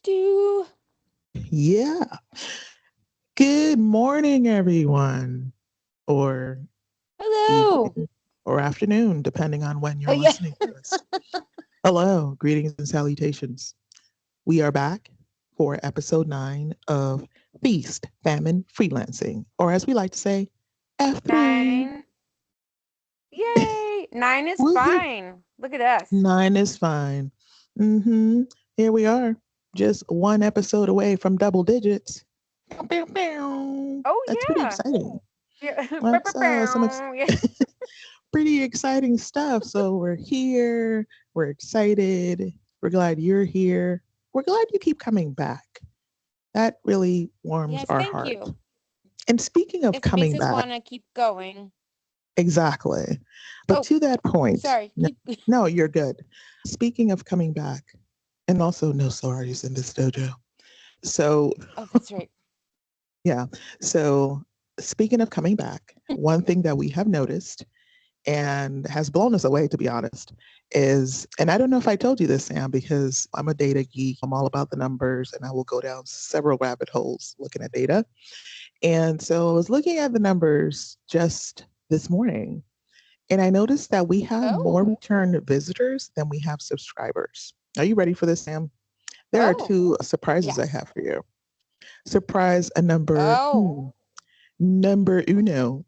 Stu. Yeah. Good morning, everyone, or Hello. evening or afternoon, depending on when Oh you're yeah. listening to this. Hello, greetings and salutations. We are back for episode 9 of Feast, Famine, Freelancing, or as we like to say, F3. 9. Yay. 9 is Woohoo. fine. Look at us. 9 is fine. Mm-hmm. Here we are, just one episode away from double digits. Pew, pew, pew. Oh That's pretty yeah. exciting. Yeah. That's Yeah. pretty exciting stuff. So we're here. We're excited. We're glad you're here. We're glad you keep coming back. That really warms Yes, our thank heart. you. And speaking of Yes, it makes coming us back, want to keep going. exactly. But Oh, to that point, sorry. no, Keep no, you're good. Speaking of coming back, and also no sorries in this dojo. So, Oh, that's right. yeah. So, speaking of coming back, one thing that we have noticed and has blown us away, to be honest, is, and I don't know if I told you this, Sam, because I'm a data geek. I'm all about the numbers and I will go down several rabbit holes looking at data. And so I was looking at the numbers just this morning and I noticed that we have more Oh. return visitors than we have subscribers. Are you ready for this, Sam? There are Oh. two surprises I Yes. have for you. Surprise a number, Oh. number uno.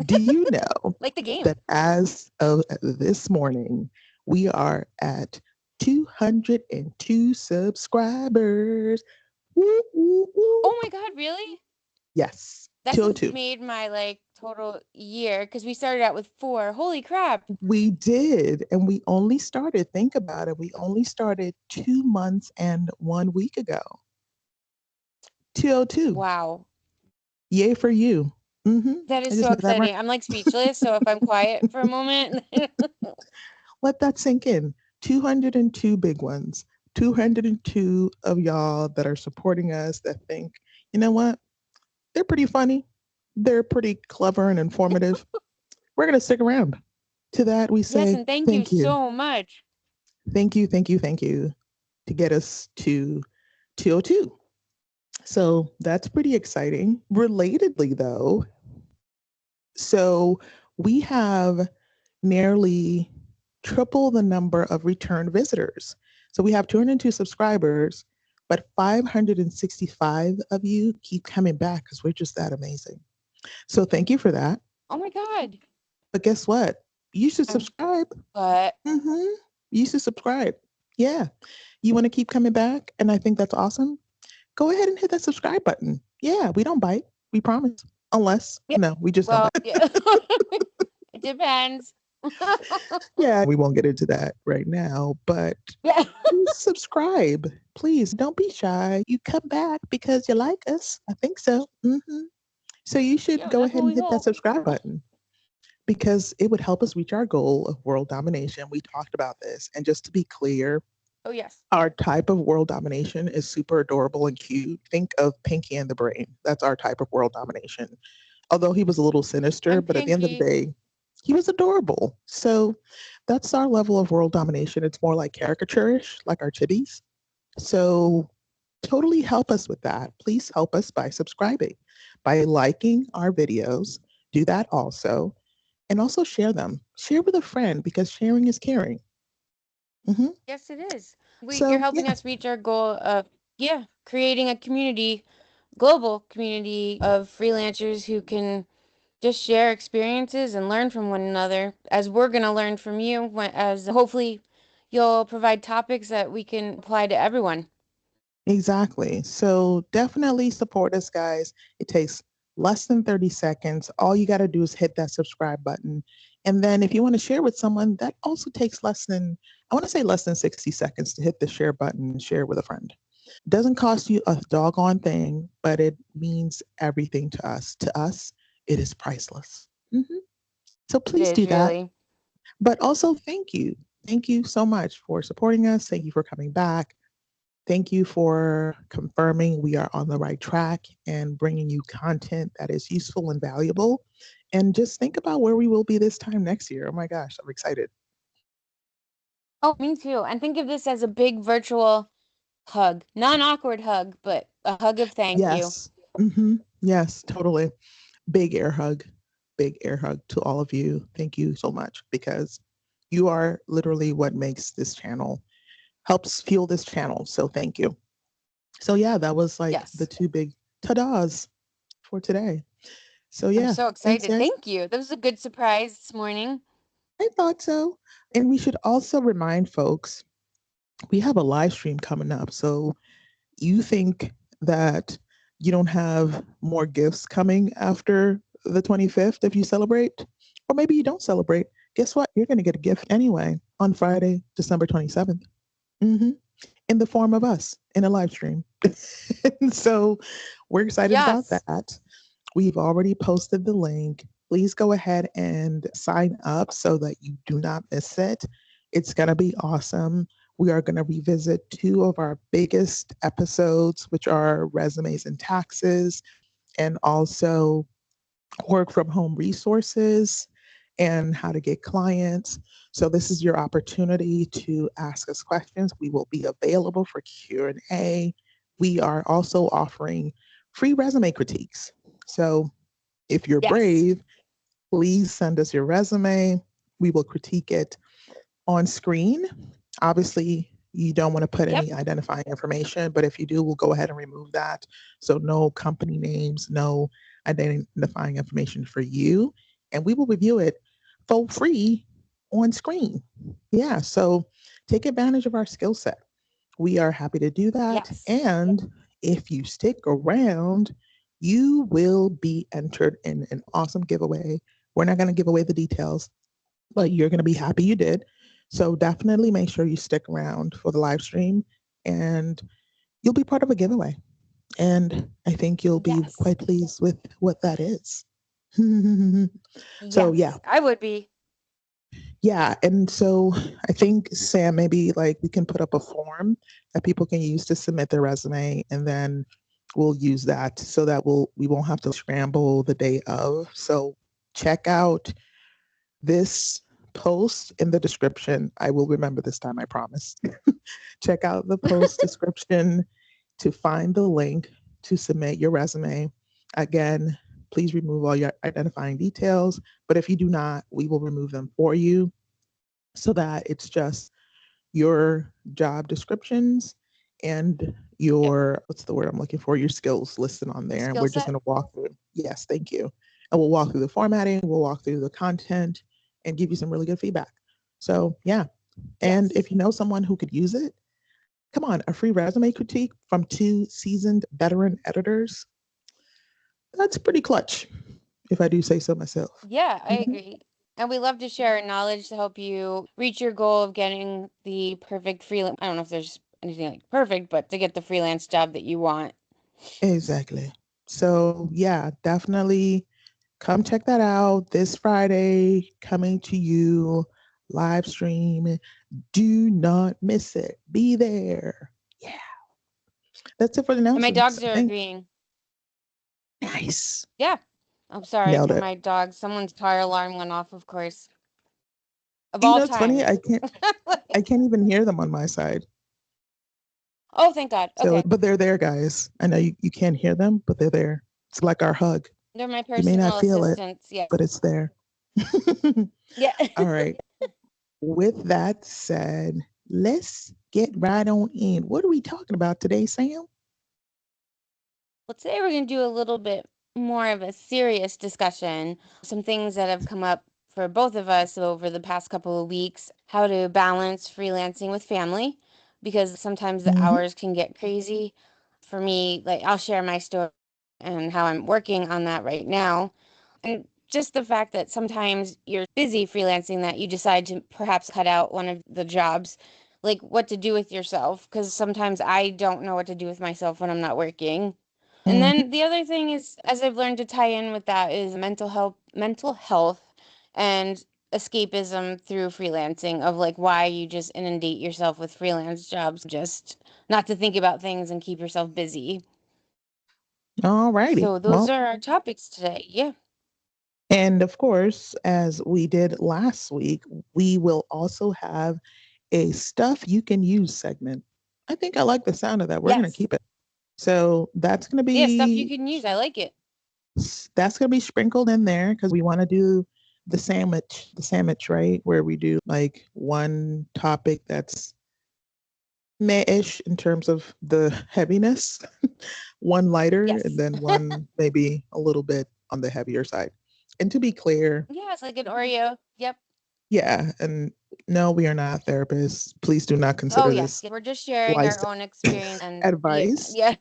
Do you know Like the game. that as of this morning, we are at 202 subscribers? Woo, woo, woo. Oh my god, really? Yes, That just 202. made my total year because we started out with 4. Holy crap. We did, and we only started, think about it, we only started 2 months and 1 week ago. 202. Wow. Yay for you. That I is just so made that mark. exciting. I'm speechless, so if I'm quiet for a moment. Let that sink in. 202 big ones. 202 of y'all that are supporting us that think, you know what? They're pretty funny. They're pretty clever and informative. We're going to stick around. To that, we Yes, say and thank you thank you. so much. Thank you, thank you, thank you to get us to 202. So that's pretty exciting. Relatedly, though, so we have nearly triple the number of return visitors. So we have 202 subscribers, but 565 of you keep coming back because we're just that amazing. So thank you for that. Oh my god. But guess what? You should I'm subscribe. but hmm You should subscribe. Yeah. You want to keep coming back? And I think that's awesome. Go ahead and hit that subscribe button. Yeah, we don't bite. We promise. Unless, yeah. no, we just don't Well, bite. yeah. It depends. Yeah, we won't get into that right now, but Yeah. please subscribe. Please don't be shy. You come back because you like us. I think so. So you should Yeah, go that's ahead what and we hit that hope. subscribe button because it would help us reach our goal of world domination. We talked about this. And just to be clear, Oh yes. our type of world domination is super adorable and cute. Think of Pinky and the Brain. That's our type of world domination. Although he was a little sinister, I'm but at the end of the Pinky. day, he was adorable. So that's our level of world domination. It's more like caricaturish, like our chibis. So totally help us with that. Please help us by subscribing, by liking our videos. Do that also. And also share them. Share with a friend because sharing is caring. hmm Yes, it is. You're So, helping yeah, us reach our goal of creating a community, global community of freelancers who can just share experiences and learn from one another as we're going to learn from you as hopefully you'll provide topics that we can apply to everyone. exactly. So definitely support us, guys. It takes less than 30 seconds. All you got to do is hit that subscribe button. And then if you want to share with someone, that also takes I want to say less than 60 seconds to hit the share button and share with a friend. Doesn't cost you a doggone thing, but it means everything to us. To us, it is priceless. So It please is do that. really. But also, thank you. Thank you so much for supporting us. Thank you for coming back. Thank you for confirming we are on the right track and bringing you content that is useful and valuable. And just think about where we will be this time next year. Oh my gosh, I'm excited. Oh, me too. And think of this as a big virtual hug. Non-awkward hug, but a hug of thank you. Yes. Yes, totally. Big air hug. Big air hug to all of you. Thank you so much because you are literally what makes this channel, helps fuel this channel. So thank you. So yeah, that was like the Yes. two big ta-das for today. So I'm yeah, so thanks excited. guys. Thank you. That was a good surprise this morning. I thought so. And we should also remind folks we have a live stream coming up. So you think that you don't have more gifts coming after the 25th if you celebrate, or maybe you don't celebrate. Guess what? You're going to get a gift anyway on Friday, December 27th, hmm in the form of us in a live stream. And so we're excited about Yes. that. We've already posted the link. Please go ahead and sign up so that you do not miss it. It's going to be awesome. We are going to revisit two of our biggest episodes, which are resumes and taxes, and also work from home resources and how to get clients. So this is your opportunity to ask us questions. We will be available for Q&A. We are also offering free resume critiques. So if you're Yes. brave, please send us your resume. We will critique it on screen. Obviously, you don't want to put Yep. any identifying information, but if you do, we'll go ahead and remove that. So, no company names, no identifying information for you. And we will review it for free on screen. Yeah. So, take advantage of our skill set. We are happy to do that. Yes. And if you stick around, you will be entered in an awesome giveaway. We're not going to give away the details, but you're going to be happy you did. So definitely make sure you stick around for the live stream and you'll be part of a giveaway. And I think you'll be Yes. quite pleased with what that is. So yeah, Yes. I would be. yeah. And so I think Sam, maybe like we can put up a form that people can use to submit their resume and then we'll use that so that we won't have to scramble the day of. So check out this post in the description. I will remember this time, I promise. Check out the post description to find the link to submit your resume. Again, please remove all your identifying details, but if you do not, we will remove them for you so that it's just your job descriptions and Yep. your, what's the word I'm looking for, your skills listed on there. And Skill we're just set. going to walk through. Yes, thank you. And we'll walk through the formatting, we'll walk through the content and give you some really good feedback. So, yeah. And Yes. if you know someone who could use it, come on, a free resume critique from two seasoned veteran editors. That's pretty clutch, if I do say so myself. Yeah, I Mhm. agree. And we love to share our knowledge to help you reach your goal of getting the perfect freelance. I don't know if there's anything like perfect, but to get the freelance job that you want. Exactly. So, yeah, definitely come check that out this Friday, coming to you live stream. Do not miss it. Be there. Yeah, that's it for the And my announcements. dogs I are think. agreeing. Nice. Yeah. I'm sorry Nailed for it. my dog. Someone's car alarm went off, of course. Of You all know, it's funny. times. I can't even hear them on my side. Oh, thank God. So, Okay. but they're there, guys. I know you can't hear them, but they're there. It's like our hug. They're my You may not personal feel it, assistants. Yes. but it's there. Yeah. All right. With that said, let's get right on in. What are we talking about today, Sam? Well, today we're going to do a little bit more of a serious discussion. Some things that have come up for both of us over the past couple of weeks, how to balance freelancing with family, because sometimes the Mm-hmm. hours can get crazy. For me, like I'll share my story and how I'm working on that right now. And just the fact that sometimes you're busy freelancing that you decide to perhaps cut out one of the jobs, like what to do with yourself, because sometimes I don't know what to do with myself when I'm not working. And Mm-hmm. then the other thing is, as I've learned to tie in with that, is mental health, and escapism through freelancing of like why you just inundate yourself with freelance jobs, just not to think about things and keep yourself busy. All righty. So those Well, are our topics today. Yeah. and of course, as we did last week, we will also have a stuff you can use segment. I think I like the sound of that. We're going to Yes. keep it. So that's going to Yeah, stuff you be can use. I like it. sprinkled in there because we want to do the sandwich, right? Where we do like one topic that's meh-ish in terms of the heaviness, one lighter, and Yes. then one maybe a little bit on the heavier side. And to be clear, Yeah, it's like an Oreo. Yep. yeah, and no, we are not therapists. Please do not Oh, consider yes. this We're just sharing our licensed own experience and yeah, advice. yeah.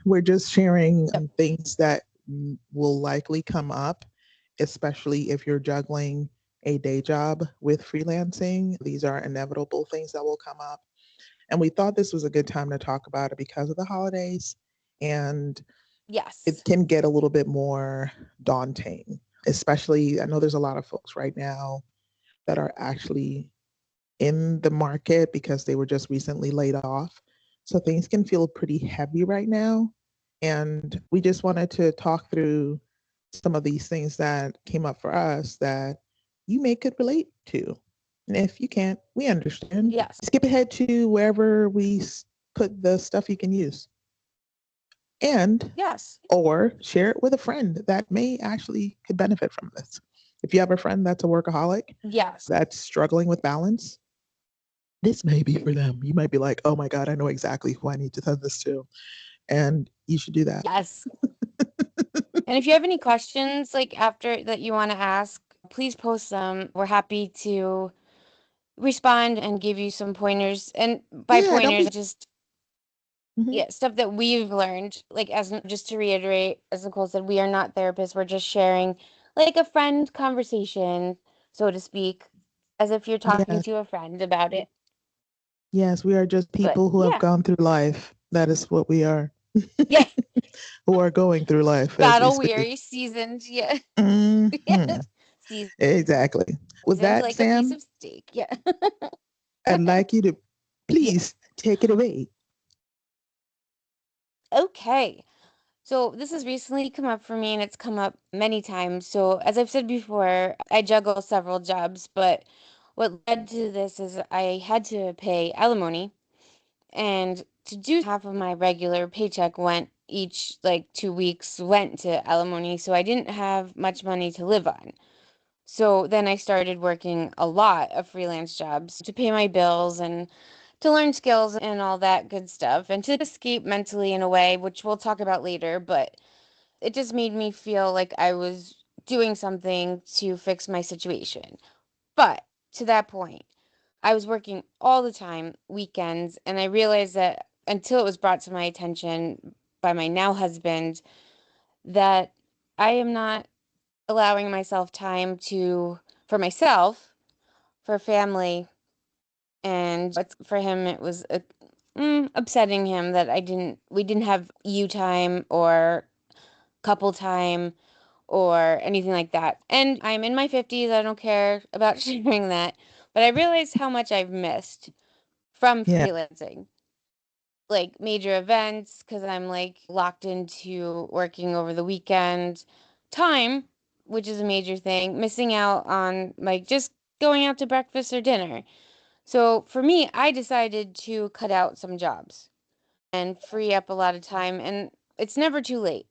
We're just sharing Yep. things that will likely come up, especially if you're juggling a day job with freelancing. These are inevitable things that will come up. And we thought this was a good time to talk about it because of the holidays. And it Yes. can get a little bit more daunting, especially I know there's a lot of folks right now that are actually in the market because they were just recently laid off. So things can feel pretty heavy right now. And we just wanted to talk through some of these things that came up for us that you may could relate to. And if you can't, we understand. Yes. Skip ahead to wherever we put the stuff you can use. And Yes. or share it with a friend that may actually could benefit from this. If you have a friend that's a workaholic Yes. that's struggling with balance, this may be for them. You might be like, oh my God, I know exactly who I need to send this to. And you should do that. Yes. And if you have any questions like after that you want to ask, please post them. We're happy to respond and give you some pointers. And by Yeah, don't pointers, be. just Mhm. yeah, stuff that we've learned. Like as just to reiterate, as Nicole said, we are not therapists. We're just sharing like a friend conversation, so to speak, as if you're talking Yes, to a friend about it. yes, we are just But people who have yeah, gone through life. That is what we are, yeah, who are going through life as we battle speak. weary, seasoned. Yeah, Hmm. yes, seasoned Exactly. With like that, a piece of Sam, steak. Yeah. I'd like you to Yeah. please take it away. Okay. So this has recently come up for me and it's come up many times. So as I've said before, I juggle several jobs, but what led to this is I had to pay alimony and to do half of my regular paycheck went each like 2 weeks went to alimony. So I didn't have much money to live on. So then I started working a lot of freelance jobs to pay my bills and to learn skills and all that good stuff and to escape mentally in a way, which we'll talk about later, but it just made me feel like I was doing something to fix my situation. But to that point, I was working all the time, weekends, and I realized that until it was brought to my attention by my now husband that I am not allowing myself time to for myself, for family, and it's for him it was upsetting him that we didn't have you time or couple time or anything like that. And I'm in my 50s, I don't care about sharing that, but I realized how much I've missed from Yeah. freelancing. Like major events, because I'm like locked into working over the weekend time, which is a major thing, missing out on like just going out to breakfast or dinner. So for me, I decided to cut out some jobs and free up a lot of time. And it's never too late.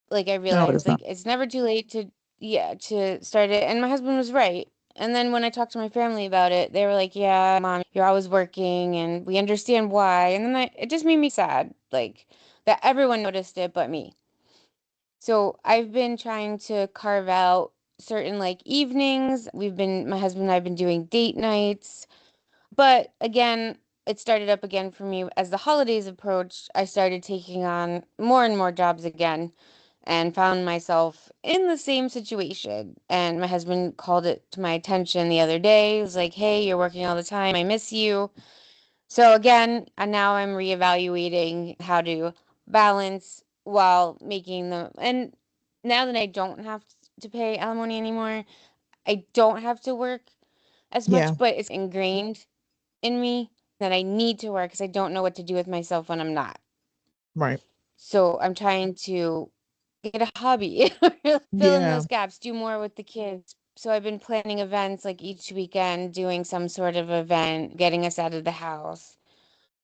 Like I No, it realized, is not. like it's never too late to, yeah, to start it. And my husband was right. And then when I talked to my family about it, they were like, "Yeah, mom, you're always working, and we understand why." And then it just made me sad, like that everyone noticed it but me. So I've been trying to carve out certain like evenings. My husband and I've been doing date nights. But again, it started up again for me as the holidays approached. I started taking on more and more jobs again and found myself in the same situation. And my husband called it to my attention the other day. He was like, "Hey, you're working all the time. I miss you." So again, and now I'm reevaluating how to balance while making the and now that I don't have to pay alimony anymore, I don't have to work as Yeah. much, but it's ingrained in me that I need to work because I don't know what to do with myself when I'm not. Right. So I'm trying to get a hobby, fill in Yeah. those gaps, do more with the kids. So I've been planning events like each weekend, doing some sort of event, getting us out of the house.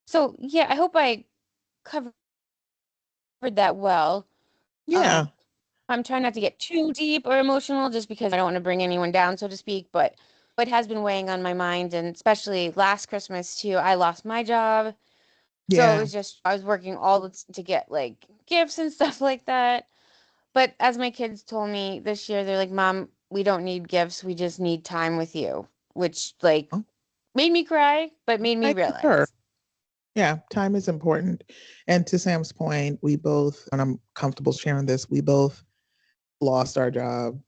So yeah, I hope I covered that well. Yeah. I'm trying not to get too deep or emotional just because I don't want to bring anyone down, so to speak, but it has been weighing on my mind, and especially last Christmas too, I lost my job. So it Yeah. was just I was working all to get like gifts and stuff like that. But as my kids told me this year, they're like, "Mom, we don't need gifts. We just need time with you," which like Oh, made me cry, but made me I concur. realize. Yeah, time is important. And to Sam's point, we both, and I'm comfortable sharing this, we both lost our job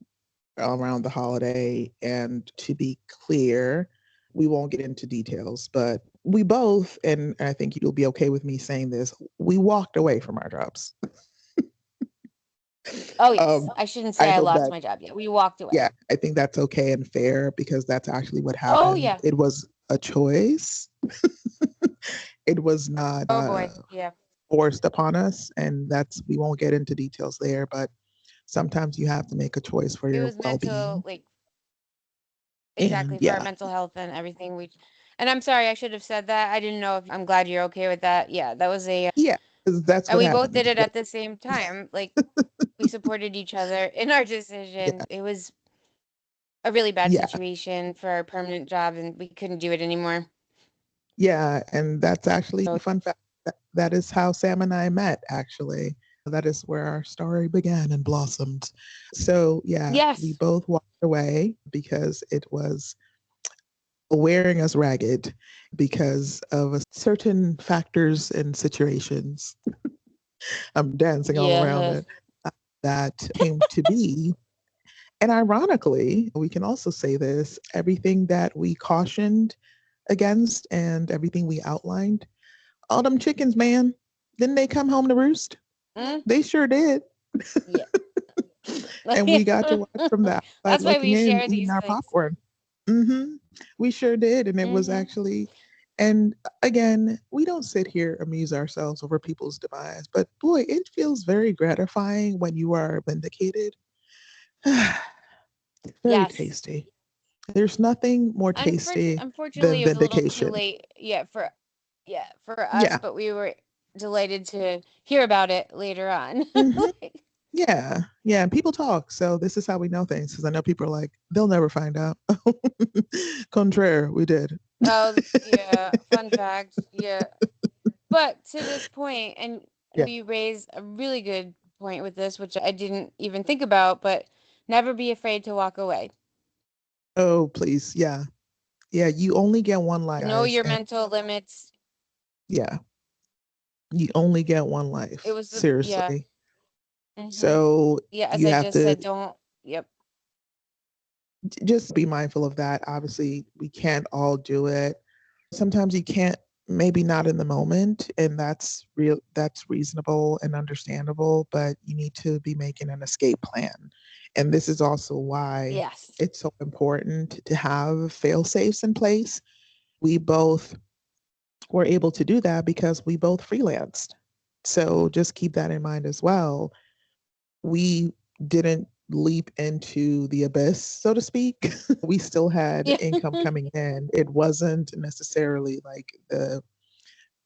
around the holiday. And to be clear, we won't get into details, but we both, and I think you'll be okay with me saying this, we walked away from our jobs. Oh yes, um, I shouldn't say I I hope lost that, my job yet. We walked yeah, away. I think that's okay and fair because that's actually what Oh happened. yeah. It was a choice. It was not Oh boy. Yeah. forced upon us. And that's, we won't get into details there, but sometimes you have to make a choice for It your was well mental, being. like And exactly for our yeah, mental health and everything. We, and I'm sorry, I should have said that. I didn't know if I'm glad you're okay with that. Yeah, that was a, yeah, because that's and what we both did happened. it at the same time. Like we supported each other in our decisions. Yeah, It was a really bad yeah, situation for our permanent job, and we couldn't do it anymore. yeah. And that's actually So fun fact. That is how Sam and I met, actually. That is where our story began and blossomed. So, yeah, we yes, both walked away because it was wearing us ragged because of a certain factors and situations. I'm dancing all around yes, it. That came to be. And ironically, we can also say this, everything that we cautioned against and everything we outlined, all them chickens, man, didn't they come home to roost? mm, They sure did. yeah. And we got to watch from the outside That's why looking we in, share eating these our things. popcorn. Mm-hmm. We sure did. And it was Hmm. actually, and again, we don't sit here amuse ourselves over people's demise, but boy, it feels very gratifying when you are vindicated. Very Yes. tasty. There's nothing more tasty Unfortunately, than it was a little too vindication. late. Yeah, for us, Yeah. but we were delighted to hear about it later on. Hmm. Like, Yeah. Yeah. And people talk. So this is how we know things because I know people are like, they'll never find out. Contraire, we did. oh yeah, fun fact. Yeah. But to this point, and Yeah. you raise a really good point with this, which I didn't even think about, but never be afraid to walk away. Oh, please. Yeah. Yeah. You only get one life, Know guys. your And mental limits. yeah, you only get one It life. was the yeah. Seriously. Hmm. So Yeah, as you I have just to said, don't. Yep. just be mindful of that. Obviously, we can't all do it. Sometimes you can't, maybe not in the moment, and that's real, that's reasonable and understandable, but you need to be making an escape plan. And this is also why Yes. it's so important to have fail safes in place. We both were able to do that because we both freelanced. So just keep that in mind as well. We didn't leap into the abyss, so to speak. We still had Yeah. income coming in. It wasn't necessarily like the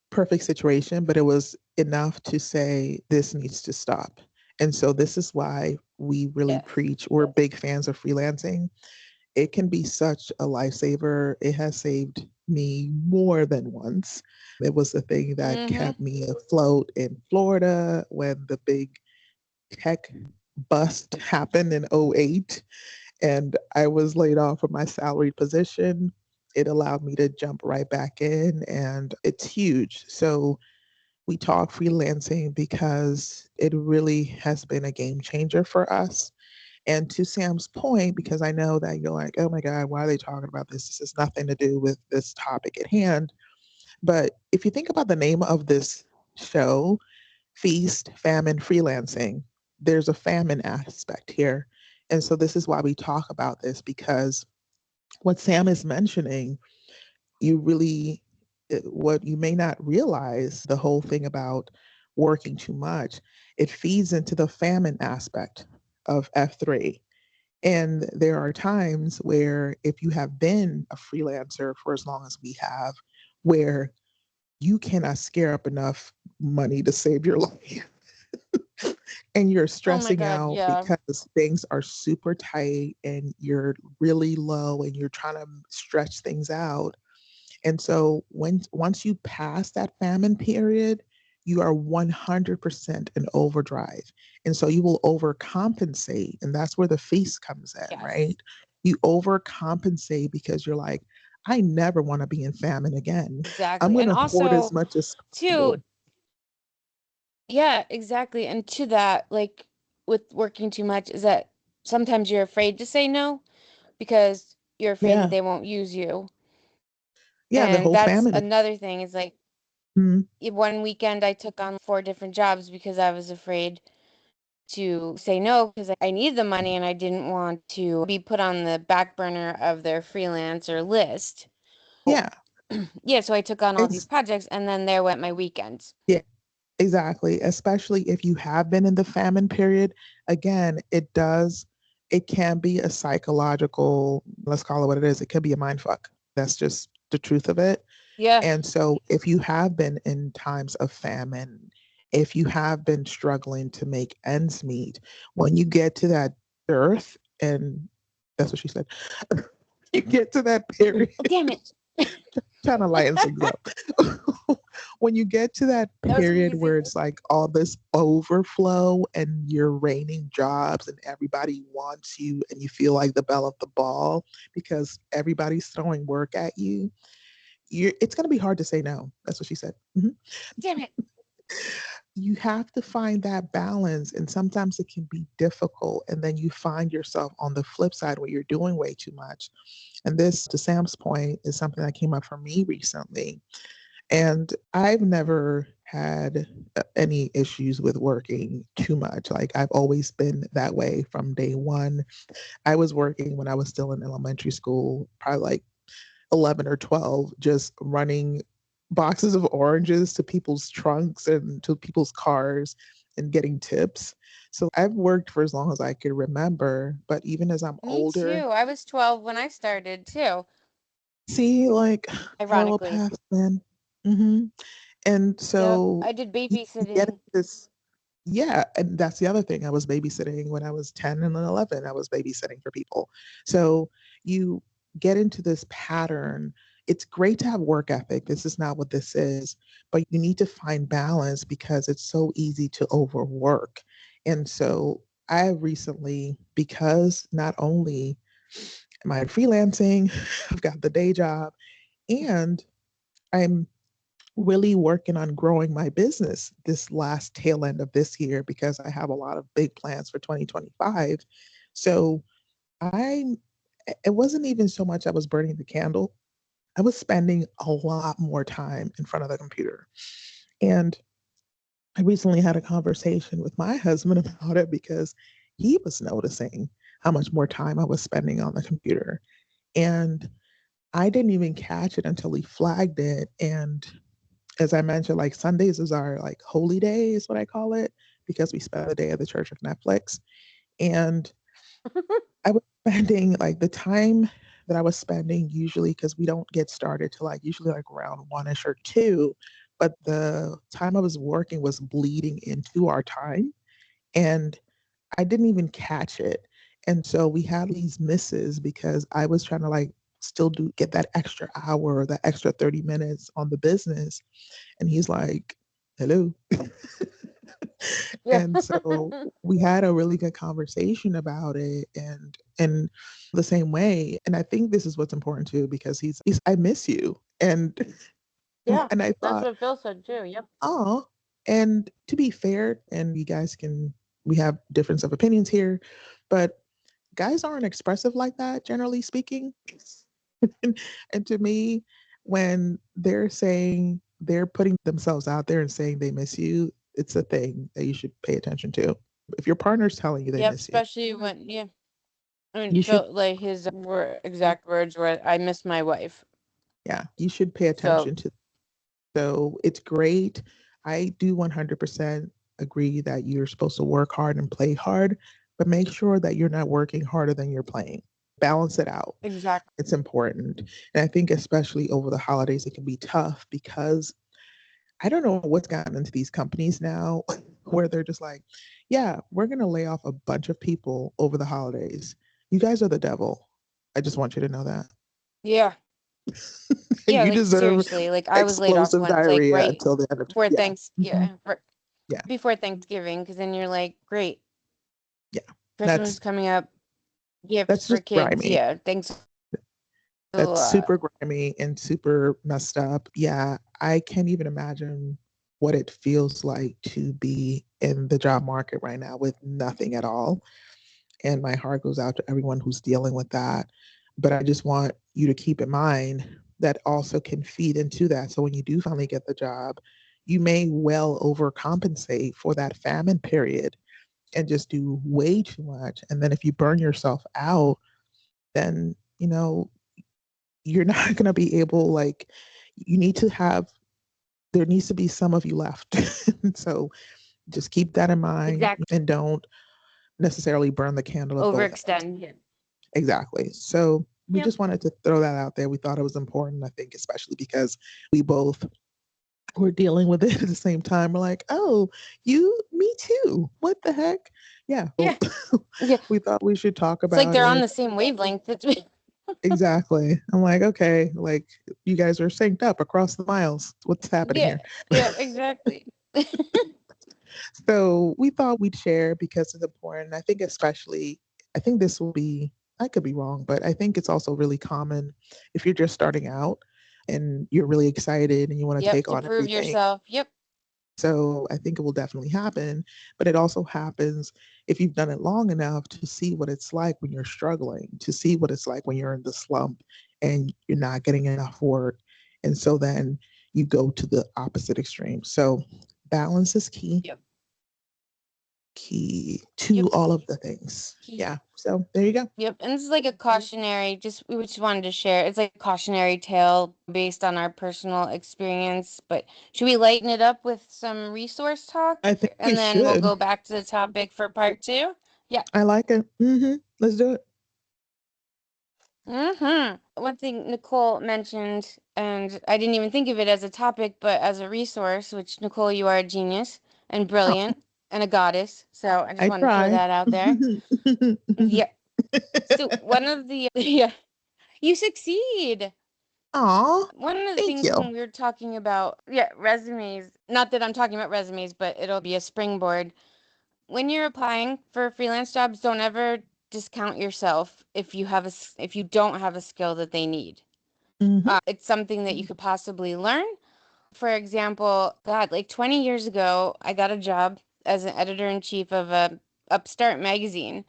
perfect situation, but it was enough to say this needs to stop. And so this is why we really Yes. preach, we're big fans of freelancing. It can be such a lifesaver. It has saved me more than once. It was the thing that Hmm. kept me afloat in Florida when the big tech bust happened in '08 and I was laid off from my salaried position. It allowed me to jump right back in, and it's huge. So we talk freelancing because it really has been a game changer for us. And to Sam's point, because I know that you're like, oh my God, why are they talking about this? This has nothing to do with this topic at hand. But if you think about the name of this show, Feast, Famine, Freelancing, there's a famine aspect here. And so this is why we talk about this because what Sam is mentioning, you really, what you may not realize, the whole thing about working too much, it feeds into the famine aspect of F3. And there are times where, if you have been a freelancer for as long as we have, where you cannot scare up enough money to save your life. And you're Oh my stressing God, out yeah. because things are super tight and you're really low and you're trying to stretch things out. And so once you pass that famine period, you are 100% in overdrive. And so you will overcompensate. And that's where the feast comes in, Yes. right? You overcompensate because you're like, I never want to be in famine again. I'm Exactly. going And to hoard as also, much as too, possible. yeah, exactly. And to that, like with working too much, is that sometimes you're afraid to say no because you're afraid that Yeah. they won't use you. Yeah. The And whole that's famine. another thing is like Mhm. one weekend I took on 4 different jobs because I was afraid to say no because I need the money and I didn't want to be put on the back burner of their freelancer list. Yeah. Yeah, so I took on all these Ex- projects and then there went my weekends. yeah. Exactly. Especially if you have been in the famine period. Again, it can be a psychological, let's call it what it is. It could be a mind fuck. That's just the truth of it. Yeah. And so if you have been in times of famine, if you have been struggling to make ends meet, when you get to that dearth, and that's what she said, you get to that period, Damn it. trying to lighten things up. When you get to that That was period easy. where it's like all this overflow and you're raining jobs and everybody wants you and you feel like the belle of the ball because everybody's throwing work at you, it's going to be hard to say no. That's what she said. Mhm. Damn it. You have to find that balance, and sometimes it can be difficult. And then you find yourself on the flip side where you're doing way too much. And this, to Sam's point, is something that came up for me recently. And I've never had any issues with working too much. Like, I've always been that way from day one. I was working when I was still in elementary school, probably like 11 or 12, just running boxes of oranges to people's trunks and to people's cars and getting tips. So I've worked for as long as I can remember. But even as I'm Me older, too. I was 12 when I started too, see, like, parallel ironically. paths, man. Hmm. And Yep. so I did you get babysitting. this. Yeah, and that's the other thing. I was babysitting when I was 10 and 11. I was babysitting for people. So you get into this pattern. It's great to have work ethic. This is not what this is, but you need to find balance because it's so easy to overwork. And so I recently, because not only am I freelancing, I've got the day job, and I'm really working on growing my business this last tail end of this year because I have a lot of big plans for 2025. So I, it wasn't even so much I was burning the candle. I was spending a lot more time in front of the computer. And I recently had a conversation with my husband about it because he was noticing how much more time I was spending on the computer. And I didn't even catch it until he flagged it. And as I mentioned, like Sundays is our like holy day, is what I call it, because we spend the day at the church of Netflix. And I was spending like the time that I was spending usually because we don't get started till like usually like around one-ish or two, but the time I was working was bleeding into our time. And I didn't even catch it. And so we had these misses because I was trying to like still do get that extra hour or that extra 30 minutes on the business. And he's like, hello. Yeah. And so we had a really good conversation about it, and the same way. And I think this is what's important too, because he's I miss you. And Yeah. and I That's thought, what Phil said too. Yep. oh, and to be fair, and you guys can, we have difference of opinions here, but guys aren't expressive like that, generally speaking. And to me, when they're saying they're putting themselves out there and saying they miss you, it's a thing that you should pay attention to. If your partner's telling you they Yep. miss you, Especially when, yeah. I mean, you should, Phil, like his exact words were, I miss my wife. yeah, you should pay So, attention to. So it's great. I do 100% agree that you're supposed to work hard and play hard, but make sure that you're not working harder than you're playing. Balance it out. Exactly. It's important. And I think, especially over the holidays, it can be tough because I don't know what's gotten into these companies now where they're just like, yeah, we're going to lay off a bunch of people over the holidays. You guys are the devil. I just want you to know that. Yeah. Yeah, You like deserve seriously. Like I was laid off explosive once, like diarrhea right until the end of, before yeah. Hmm. Yeah. before Thanksgiving, because then you're like, great, Yeah. Christmas is That's, coming up, gifts that's for just kids. grimy. Yeah, thanks a That's lot. super grimy and super messed up. Yeah. I can't even imagine what it feels like to be in the job market right now with nothing at all. And my heart goes out to everyone who's dealing with that. But I just want you to keep in mind that also can feed into that. So when you do finally get the job, you may well overcompensate for that famine period and just do way too much. And then if you burn yourself out, then, you're not going to be able, like, you need to have, there needs to be some of you left. So just keep that in mind Exactly. and don't necessarily burn the candle at both ends. Overextend. Yeah. Exactly. So we Yep. just wanted to throw that out there. We thought it was important, I think, especially because we both were dealing with it at the same time. We're like, oh, me too. What the heck? Yeah. Yeah. So Yeah. we thought we should talk It's like about they're on it. the same wavelength. It's Exactly. I'm like, okay, like you guys are synced up across the miles. What's happening yeah. here? Yeah, exactly. So we thought we'd share because it's important. I think especially, I think this will be, I could be wrong, but I think it's also really common if you're just starting out and you're really excited and you want to Yep, take to on prove everything. yourself. Yep. So I think it will definitely happen, but it also happens if you've done it long enough to see what it's like when you're struggling, to see what it's like when you're in the slump and you're not getting enough work. And so then you go to the opposite extreme. So balance is key, Yep. key Yep. to all of the things. Key. Yeah. So there you go. Yep. And this is like a cautionary, just we just wanted to share. It's like a cautionary tale based on our personal experience. But should we lighten it up with some resource talk? I think we And then we'll should. go back to the topic for part two? Yeah. I like it. Let's do it. One thing Nicole mentioned, and I didn't even think of it as a topic, but as a resource, which Nicole, you are a genius and Oh, brilliant and a goddess. So I just I wanted to throw try. that out there. Yeah. So one of the, yeah, you succeed. Aw, One of the thank things you. when we were talking about, yeah, resumes, not that I'm talking about resumes, but it'll be a springboard. When you're applying for freelance jobs, don't ever discount yourself if if you don't have a skill that they need. Hmm. It's something that you could possibly learn. For example, God, like 20 years ago, I got a job as an editor in chief of a upstart magazine.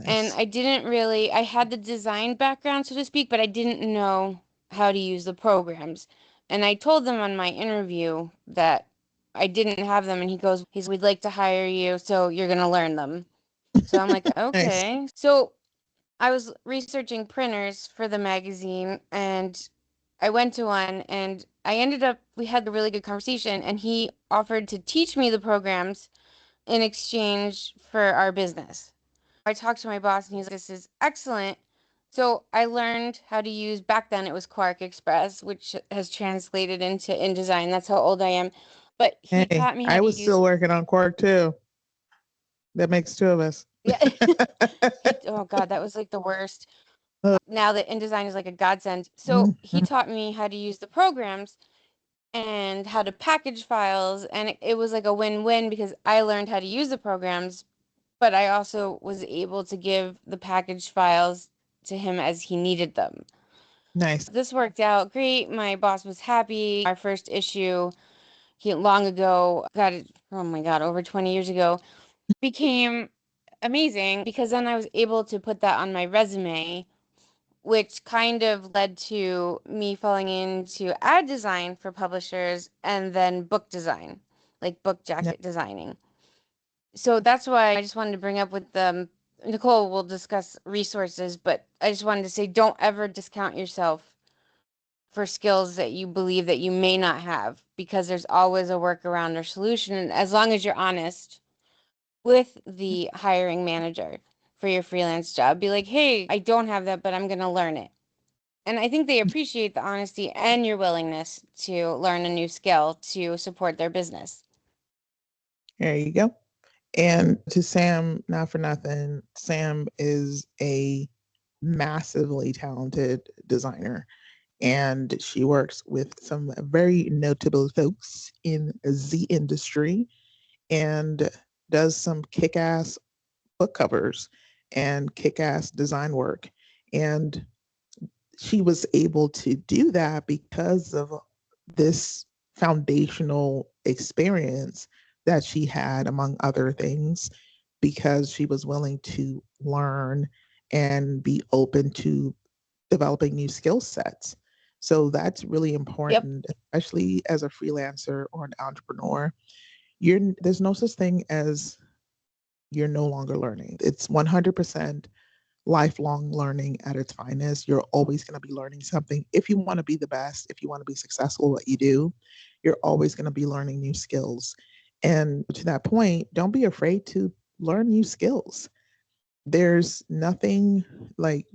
And Nice. I had the design background, so to speak, but I didn't know how to use the programs. And I told them on my interview that I didn't have them. And we'd like to hire you, so you're going to learn them. So I'm like, Nice. okay. So I was researching printers for the magazine and I went to one and we had a really good conversation and he offered to teach me the programs in exchange for our business. I talked to my boss and he's like, this is excellent. So I learned how to use, back then it was Quark Express, which has translated into InDesign. That's how old I am. But he Hey, taught me how I to was use, still working on Quark too. That makes two of us. yeah. Oh God, that was like the worst. Now that InDesign is like a godsend. So he Mhm. taught me how to use the programs and how to package files. And it was like a win-win because I learned how to use the programs, but I also was able to give the package files to him as he needed them. Nice. This worked out great. My boss was happy. Our first issue, long ago, oh my God, over 20 years ago, became amazing because then I was able to put that on my resume, which kind of led to me falling into ad design for publishers and then book design, like book Yeah. jacket designing. So that's why I just wanted to bring up with Nicole will discuss resources, but I just wanted to say don't ever discount yourself for skills that you believe that you may not have because there's always a workaround or solution. And as long as you're honest with the hiring manager for your freelance job. Be like, hey, I don't have that, but I'm going to learn it. And I think they appreciate the honesty and your willingness to learn a new skill to support their business. There you go. And to Sam, not for nothing, Sam is a massively talented designer, and she works with some very notable folks in the industry and does some kick ass book covers and kick ass design work. And she was able to do that because of this foundational experience that she had, among other things, because she was willing to learn and be open to developing new skill sets. So that's really Yep. important, especially as a freelancer or an entrepreneur. There's no such thing as you're no longer learning. It's 100% lifelong learning at its finest. You're always going to be learning something. If you want to be the best, if you want to be successful at what you do, you're always going to be learning new skills. And to that point, don't be afraid to learn new skills. There's nothing like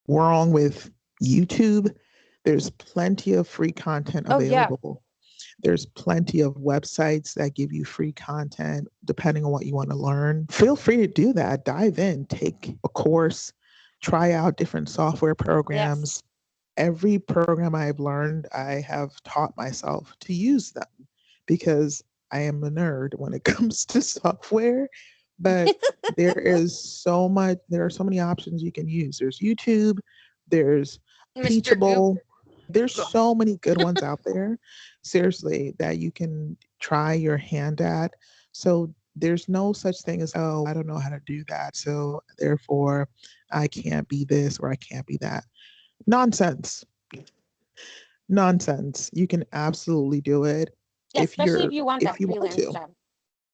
wrong with YouTube. There's plenty of free content Oh, yeah. available. There's plenty of websites that give you free content depending on what you want to learn. Feel free to do that. Dive in, take a course, try out different software Yes. programs. Every program I've learned, I have taught myself to use them because I am a nerd when it comes to software. But there are so many options you can use. There's YouTube, there's Mr. Goop. Teachable, there's so many good ones out there, seriously, that you can try your hand at. So there's no such thing as, oh, I don't know how to do that. So therefore, I can't be this or I can't be that. Nonsense. Nonsense. You can absolutely do it Yeah, especially if you want if that you want freelance to. job.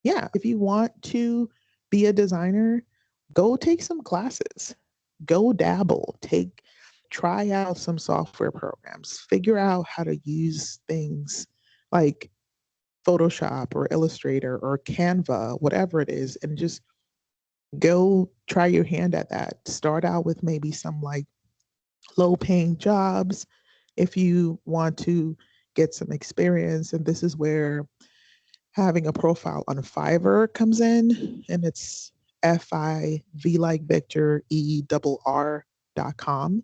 Yeah, if you want to be a designer, go take some classes. Go dabble. Try out some software programs. Figure out how to use things like Photoshop or Illustrator or Canva, whatever it is, and just go try your hand at that. Start out with maybe some like low paying jobs if you want to get some experience. And this is where having a profile on Fiverr comes in, and it's FIV like Victor ERR.com.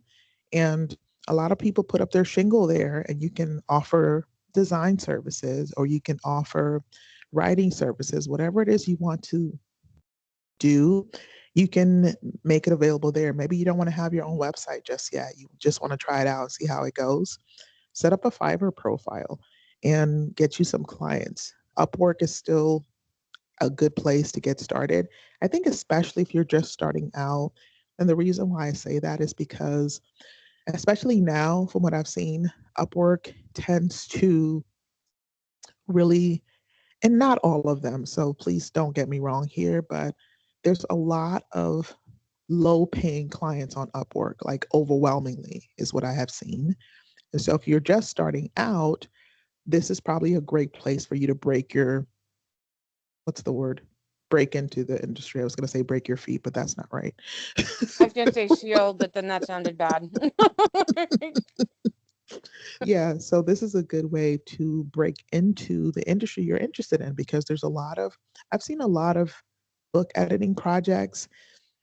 And a lot of people put up their shingle there, and you can offer design services or you can offer writing services, whatever it is you want to do, you can make it available there. Maybe you don't want to have your own website just yet. You just want to try it out and see how it goes. Set up a Fiverr profile and get you some clients. Upwork is still a good place to get started. I think, especially if you're just starting out. And the reason why I say that is because, especially now, from what I've seen, Upwork tends to really, and not all of them, so please don't get me wrong here, but there's a lot of low paying clients on Upwork, like overwhelmingly, is what I have seen. And so if you're just starting out, this is probably a great place for you to what's the word? Break into the industry. I was going to say break your feet, but that's not right. I was gonna say shield, but then that sounded bad. Yeah, so this is a good way to break into the industry you're interested in because I've seen a lot of book editing projects,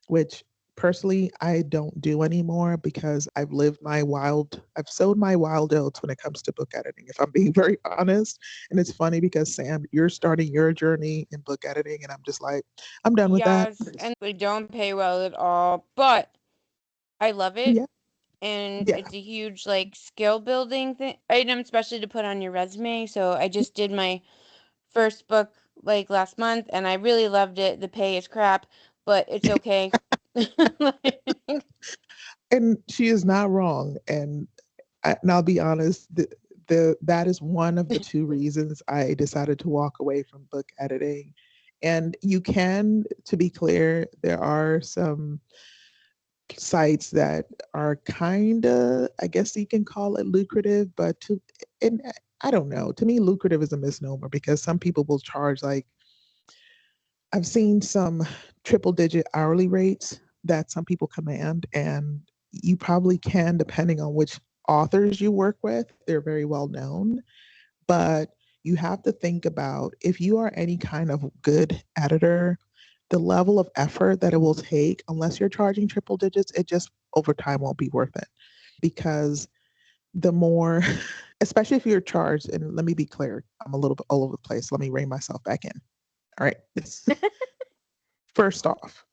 which personally I don't do anymore because I've sowed my wild oats when it comes to book editing, if I'm being very honest. And it's funny because Sam, you're starting your journey in book editing, and I'm just like, I'm done with that. Yes, and they don't pay well at all, but I love it. Yeah, And yeah. it's a huge like skill building item, especially to put on your resume. So I just did my first book like last month, and I really loved it. The pay is crap, but it's okay. Like, And she is not wrong. And I'll be honest, that is one of the two reasons I decided to walk away from book editing. And you can, to be clear, there are some sites that are kind of, I guess you can call it lucrative, and I don't know. To me, lucrative is a misnomer because some people will charge like I've seen some triple digit hourly rates that some people command, and you probably can, depending on which authors you work with. They're very well known, but you have to think about if you are any kind of good editor, the level of effort that it will take, unless you're charging triple digits, it just over time won't be worth it. Because the more, especially if you're charged, and let me be clear, I'm a little bit all over the place. Let me rein myself back in. All right. First off,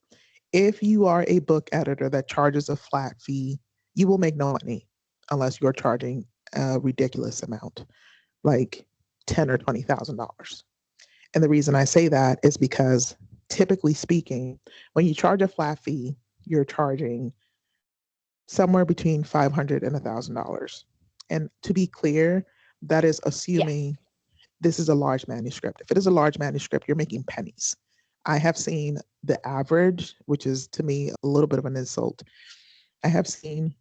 if you are a book editor that charges a flat fee, you will make no money unless you're charging a ridiculous amount, like ten or $20,000. And the reason I say that is because typically speaking, when you charge a flat fee, you're charging somewhere between $500 and $1,000. And to be clear, that is Yes. assuming this is a large manuscript. If it is a large manuscript, you're making pennies. I have seen the average, which is to me a little bit of an insult. I have seen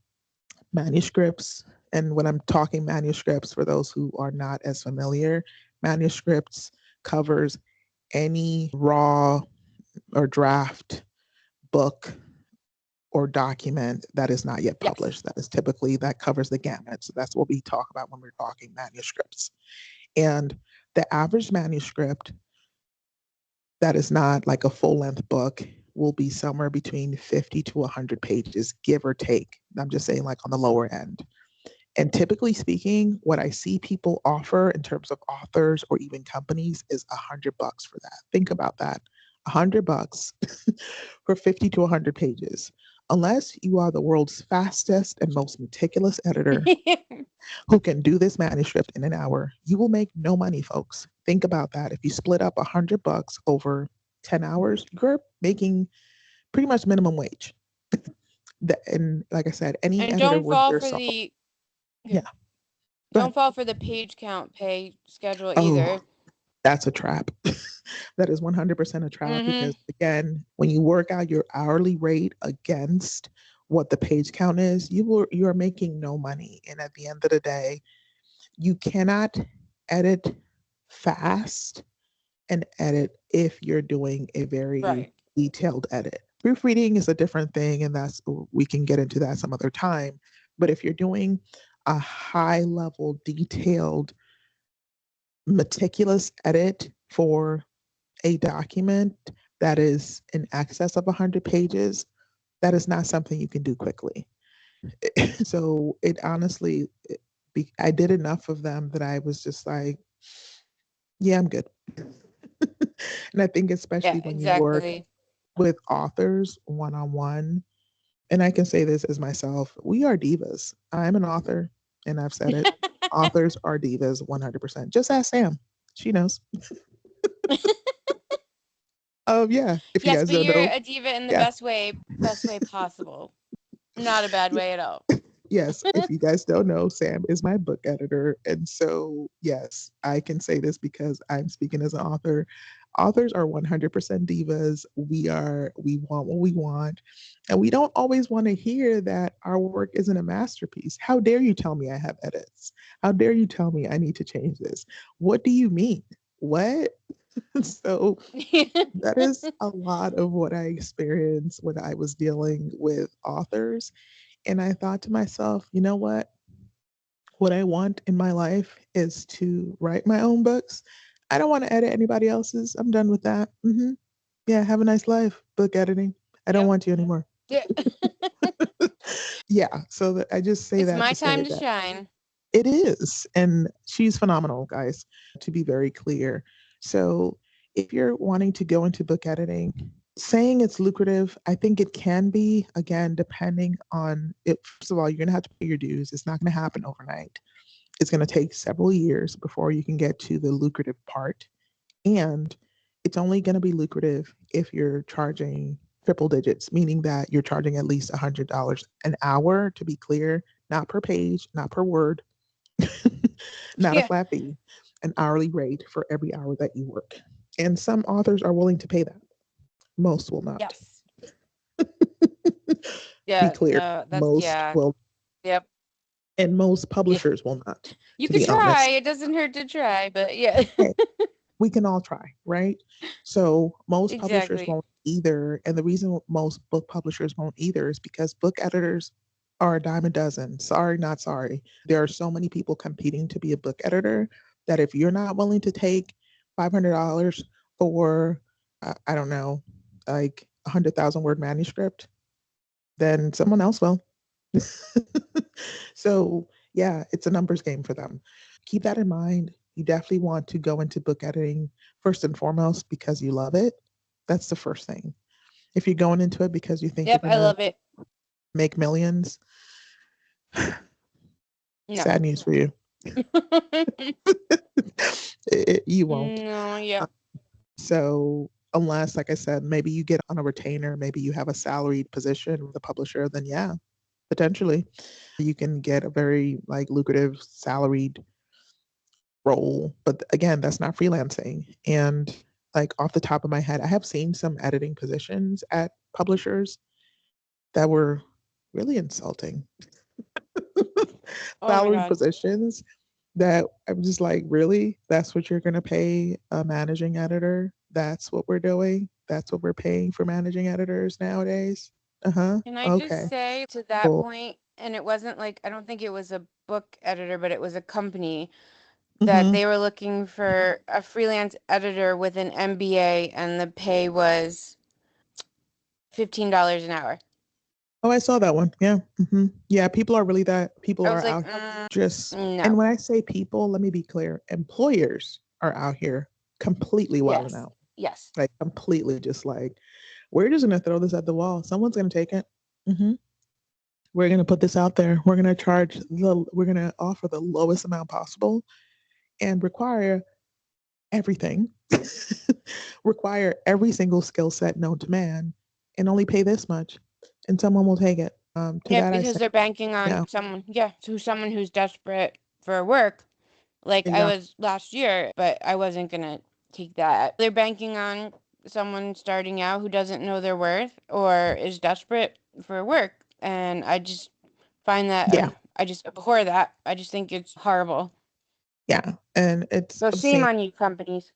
manuscripts, and when I'm talking manuscripts, for those who are not as familiar, manuscripts covers any raw or draft book or document that is not yet Yes. published. That is typically, that covers the gamut. So that's what we talk about when we're talking manuscripts. And the average manuscript that is not like a full length book will be somewhere between 50 to 100 pages, give or take. I'm just saying, like on the lower end. And typically speaking, what I see people offer in terms of authors or even companies is $100 for that. Think about that. $100 for 50 to 100 pages. Unless you are the world's fastest and most meticulous editor who can do this manuscript in an hour, you will make no money, folks. Think about that. If you split up $100 over 10 hours, you're making pretty much minimum wage. And like I said, any And editor don't worth fall their for salt. the Yeah, go ahead. don't fall for the page count pay schedule Oh, either. that's a trap. That is 100% a trap Mm-hmm. because, again, when you work out your hourly rate against what the page count is, you are making no money. And at the end of the day, you cannot edit fast and edit if you're doing a very Right. detailed edit. Proofreading is a different thing, and that's, we can get into that some other time. But if you're doing a high level, detailed, meticulous edit for a document that is in excess of 100 pages, that is not something you can do quickly. So it honestly, I did enough of them that I was just like, yeah, I'm good. And I think especially Yeah, when you work exactly. with authors one on one, and I can say this as myself, we are divas. I'm an author, and I've said it. Authors are divas 100%. Just ask Sam. She knows. Yeah, if you Yes, guys but don't you're know, a diva in the yeah. best way possible. Not a bad way at all. Yes, if you guys don't know, Sam is my book editor. And so, yes, I can say this because I'm speaking as an author. Authors are 100% divas. We want what we want. And we don't always want to hear that our work isn't a masterpiece. How dare you tell me I have edits? How dare you tell me I need to change this? What do you mean? What? So, that is a lot of what I experienced when I was dealing with authors. And I thought to myself, you know what? What I want in my life is to write my own books. I don't want to edit anybody else's. I'm done with that. Yeah, have a nice life, book editing. I don't Yep. want you anymore. Yeah. Yeah, so that I just say It's that my to say time to that shine. it is. And she's phenomenal, guys, to be very clear. So if you're wanting to go into book editing, saying it's lucrative, I think it can be, again, depending on it. First of all, you're going to have to pay your dues. It's not going to happen overnight. It's going to take several years before you can get to the lucrative part. And it's only going to be lucrative if you're charging triple digits, meaning that you're charging at least $100 an hour, to be clear, not per page, not per word, not a Yeah. flat fee, an hourly rate for every hour that you work. And some authors are willing to pay that. Most will not. Yes. Be Yeah. clear, No, that's most yeah. will, Yep. and most Yeah. publishers will not, You to could be try. honest. It doesn't hurt to try, but yeah. we can all try, right? So most publishers Exactly. won't either. And the reason most book publishers won't either is because book editors are a dime a dozen. Sorry, not sorry. There are so many people competing to be a book editor that if you're not willing to take $500 for, I don't know, like 100,000 word manuscript, then someone else will. So, yeah, it's a numbers game for them. Keep that in mind. You definitely want to go into book editing first and foremost because you love it. That's the first thing. If you're going into it because you think you're Yep, going I to love it. make millions, No. sad news for you. You won't. No, yeah. Uh, So, unless, like I said, maybe you get on a retainer, maybe you have a salaried position with a publisher, then yeah, potentially you can get a very like lucrative salaried role. But again, that's not freelancing. And like off the top of my head, I have seen some editing positions at publishers that were really insulting. Oh my Salary God. positions that I'm just like, really? That's what you're going to pay a managing editor? That's what we're doing? That's what we're paying for managing editors nowadays? Uh huh. Can I just Okay. say to that Cool. point, and it wasn't like, I don't think it was a book editor, but it was a company that Mm-hmm. they were looking for a freelance editor with an MBA, and the pay was $15 an hour. Oh, I saw that one. Yeah. Hmm. Yeah. People are really that, people I are was like, out just, and no. when I say people, let me be clear, employers are out here completely wilding Yes. out, Yes. like completely just like, we're just going to throw this at the wall. Someone's going to take it. Hmm. We're going to put this out there. We're going to offer the lowest amount possible and require everything, require every single skill set known to man and only pay this much. And someone will take it. To Yeah, that, I because say, they're banking on yeah, someone, yeah, to someone who's desperate for work. Like I exactly. was last year, but I wasn't gonna take that. They're banking on someone starting out who doesn't know their worth or is desperate for work. And I just find that, Yeah, I just abhor that. I just think it's horrible. yeah. And it's So shame obscene. on you, companies.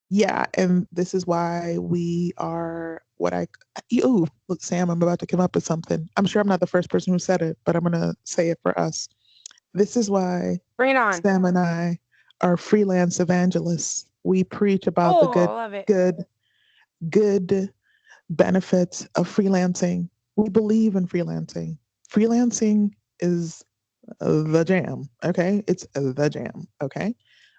Yeah. And this is why we are what I, you, look, Sam, I'm about to come up with something. I'm sure I'm not the first person who said it, but I'm going to say it for us. This is why Bring it on. Sam and I are freelance evangelists. We preach about the Oh, I love it. good, good benefits of freelancing. We believe in freelancing. Freelancing is the jam. Okay. It's the jam. Okay.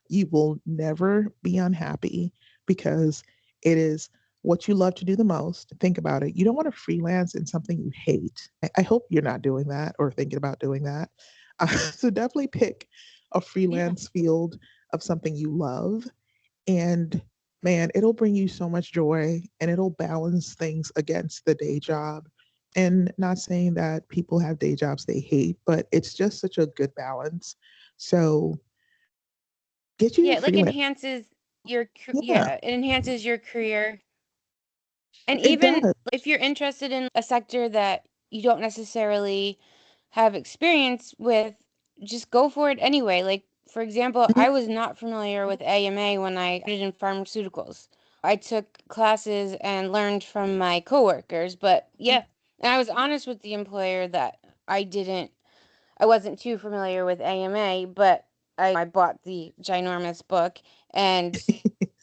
You will never be unhappy because it is what you love to do the most. Think about it. You don't want to freelance in something you hate. I hope you're not doing that or thinking about doing that. So definitely pick a Yeah. freelance field of something you love, and man, it'll bring you so much joy and it'll balance things against the day job. And not saying that people have day jobs they hate, but it's just such a good balance. So get you Yeah, your it like freelance. enhances your, Yeah, yeah, it enhances your career. And it even does. if you're interested in a sector that you don't necessarily have experience with, just go for it anyway. Like, for example, Mhm. I was not familiar with AMA when I started in pharmaceuticals. I took classes and learned from my coworkers, but yeah, and I was honest with the employer that I wasn't too familiar with AMA, but I bought the ginormous book and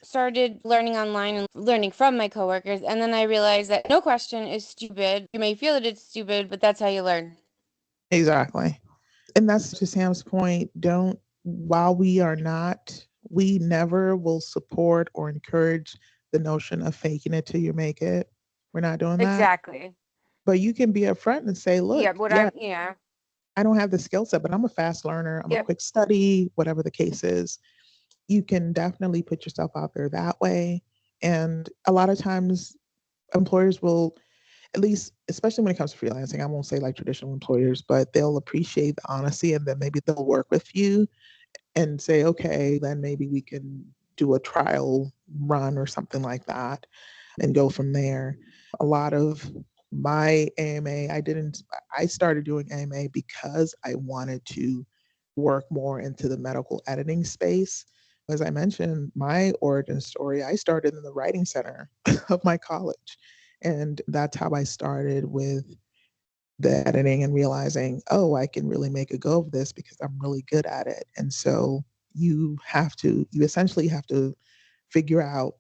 started learning online and learning from my coworkers. And then I realized that no question is stupid. You may feel that it's stupid, but that's how you learn. Exactly. And that's to Sam's point. Don't, while we never will support or encourage the notion of faking it till you make it. We're not doing that. Exactly. But you can be upfront and say, Yeah, look, what yeah, I'm, yeah, I don't have the skill set, but I'm a fast learner. I'm a yep. quick study, whatever the case is. You can definitely put yourself out there that way. And a lot of times, employers will, at least, especially when it comes to freelancing, I won't say like traditional employers, but they'll appreciate the honesty and then maybe they'll work with you and say, okay, then maybe we can do a trial run or something like that and go from there. A lot of my AMA, I started doing AMA because I wanted to work more into the medical editing space. As I mentioned, my origin story, I started in the writing center of my college. And that's how I started with the editing and realizing, oh, I can really make a go of this because I'm really good at it. And so you essentially have to figure out,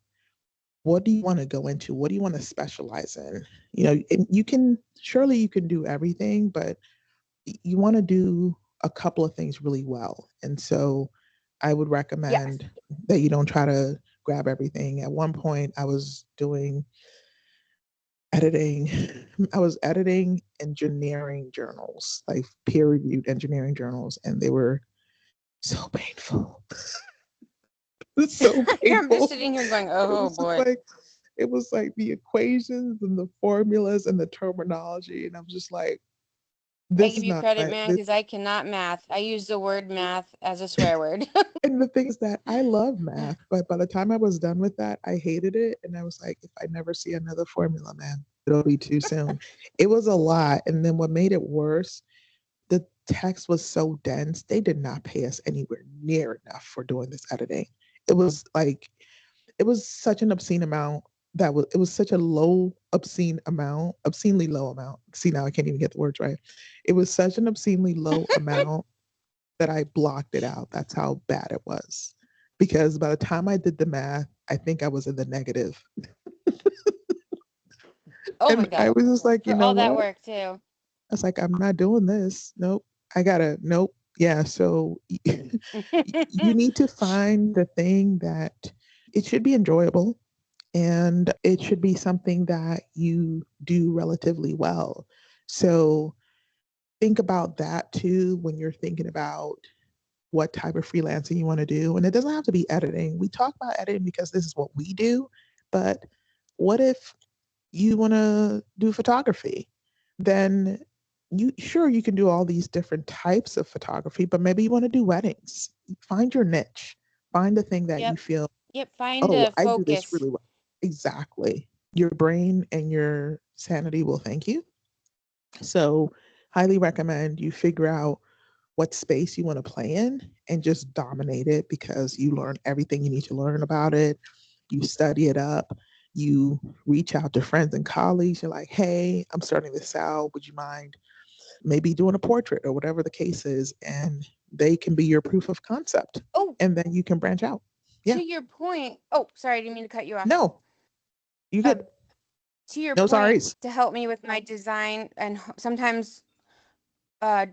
what do you want to go into? What do you want to specialize in? You can, surely you can do everything, but you want to do a couple of things really well. And so I would Yes. recommend that you don't try to grab everything. At one point, I was doing editing. I was editing engineering journals, like peer reviewed engineering journals, and they were so painful. It's so I'm just painful. sitting here going, It oh was just boy. like, it was like the equations and the formulas and the terminology. And I'm just like, I this give is you not credit, my, man, this. because I cannot math. I use the word math as a swear word. And the thing is that I love math, but by the time I was done with that, I hated it. And I was like, if I never see another formula, man, it'll be too soon. It was a lot. And then what made it worse, the text was so dense, they did not pay us anywhere near enough for doing this editing. It was like, it was such an obscene amount, it was such a low, obscenely low amount. See, now I can't even get the words right. It was such an obscenely low amount that I blocked it out. That's how bad it was. Because by the time I did the math, I think I was in the negative. Oh my And I God. was just like, you For know all that what? work too. I was like, I'm not doing this. Nope. Nope. Yeah. So you need to find the thing that, it should be enjoyable, and it should be something that you do relatively well. So think about that too when you're thinking about what type of freelancing you want to do. And it doesn't have to be editing. We talk about editing because this is what we do. But what if you want to do photography? Then you can do all these different types of photography, but maybe you want to do weddings. Find your niche. Find the thing that you Yep. feel, Yep. Find oh, a I do this focus. really well. Exactly. Your brain and your sanity will thank you. So, highly recommend you figure out what space you want to play in and just dominate it, because you learn everything you need to learn about it. You study it up. You reach out to friends and colleagues. You're like, hey, I'm starting this out. Would you mind maybe doing a portrait or whatever the case is? And they can be your proof of concept. Oh, And then you can branch out. to Yeah. your point. Oh, sorry, I didn't mean to cut you off. No, you good. Um, to your No point, sorries. to help me with my design, and sometimes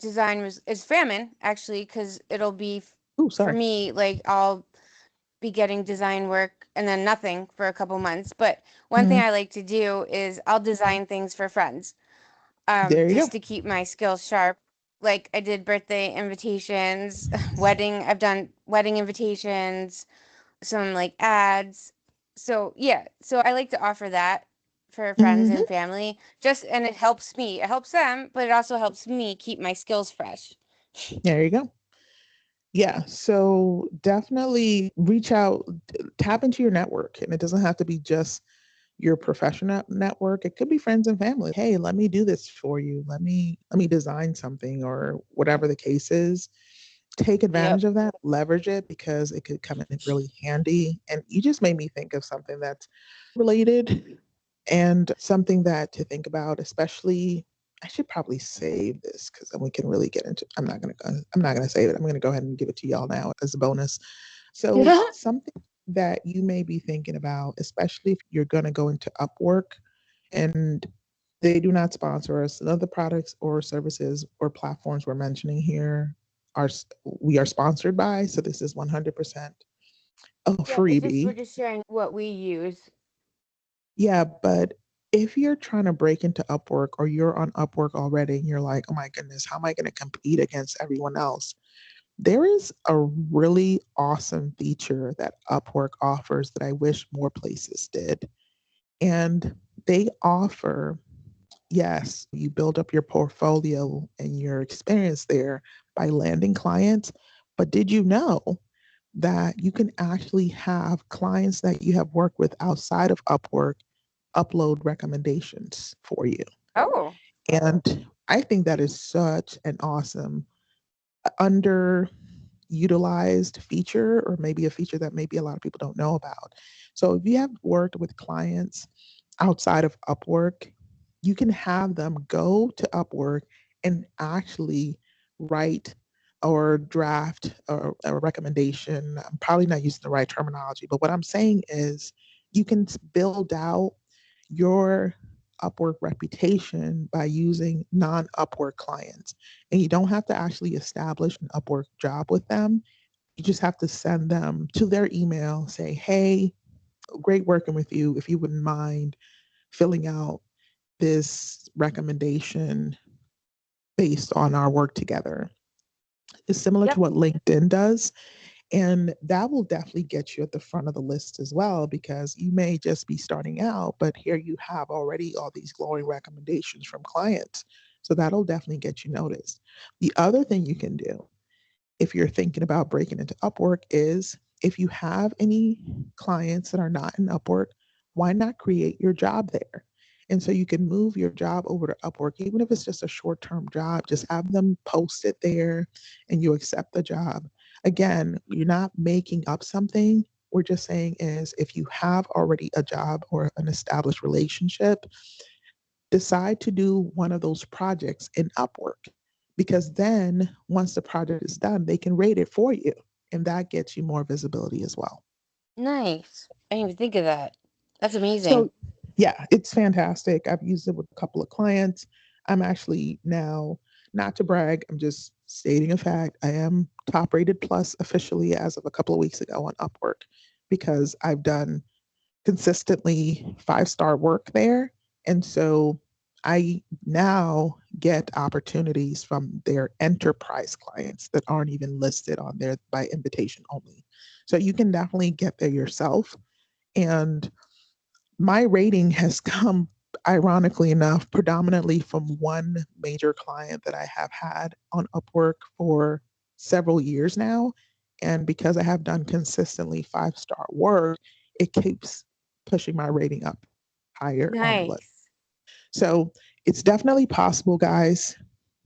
design is famine actually, because it'll be Oh, for sorry. me, like I'll be getting design work and then nothing for a couple months. But one thing Mm, I like to do is I'll design things for friends, there you just go. to keep my skills sharp. Like I did birthday invitations, I've done wedding invitations, some like ads. So yeah, so I like to offer that for friends Hmm. and family. Just and it helps me. It helps them, but it also helps me keep my skills fresh. There you go. Yeah. So definitely reach out, tap into your network. And it doesn't have to be just your professional network. It could be friends and family. Hey, let me do this for you. Let me design something or whatever the case is. Take Yep. advantage of that, leverage it, because it could come in really handy. And you just made me think of something that's related, and something that to think about, especially, I should probably save this because then we can really get into, I'm not gonna save it. I'm gonna go ahead and give it to y'all now as a bonus. So something that you may be thinking about, especially if you're gonna go into Upwork, and they do not sponsor us. None of the products or services or platforms we're mentioning here are, we are sponsored by. So this is 100% a Yep, it's just we're freebie. just sharing what we use. Yeah, but if you're trying to break into Upwork, or you're on Upwork already and you're like, oh my goodness, how am I going to compete against everyone else? There is a really awesome feature that Upwork offers that I wish more places did. And they offer, yes, you build up your portfolio and your experience there by landing clients. But did you know that you can actually have clients that you have worked with outside of Upwork upload recommendations for you? Oh, And I think that is such an awesome under. utilized feature, or maybe a feature that maybe a lot of people don't know about. So if you have worked with clients outside of Upwork, you can have them go to Upwork and actually write or draft a recommendation. I'm probably not using the right terminology, but what I'm saying is you can build out your Upwork reputation by using non Upwork clients. And you don't have to actually establish an Upwork job with them. You just have to send them to their email, say, hey, great working with you. If you wouldn't mind filling out this recommendation based on our work together. It's similar to Yep. what LinkedIn does. And that will definitely get you at the front of the list as well, because you may just be starting out, but here you have already all these glowing recommendations from clients. So that'll definitely get you noticed. The other thing you can do if you're thinking about breaking into Upwork is if you have any clients that are not in Upwork, why not create your job there? And so you can move your job over to Upwork, even if it's just a short term job, just have them post it there and you accept the job. Again, you're not making up something. We're just saying is if you have already a job or an established relationship, decide to do one of those projects in Upwork, because then once the project is done, they can rate it for you and that gets you more visibility as well. Nice. I didn't even think of that. That's amazing. So, yeah, it's fantastic. I've used it with a couple of clients. I'm actually now, not to brag, I'm just stating a fact. I am top rated plus officially as of a couple of weeks ago on Upwork because I've done consistently 5-star work there. And so I now get opportunities from their enterprise clients that aren't even listed on there by invitation only. So you can definitely get there yourself. And my rating has come, ironically enough, predominantly from one major client that I have had on Upwork for several years now. And because I have done consistently 5-star work, it keeps pushing my rating up higher on the list. Nice. So it's definitely possible, guys.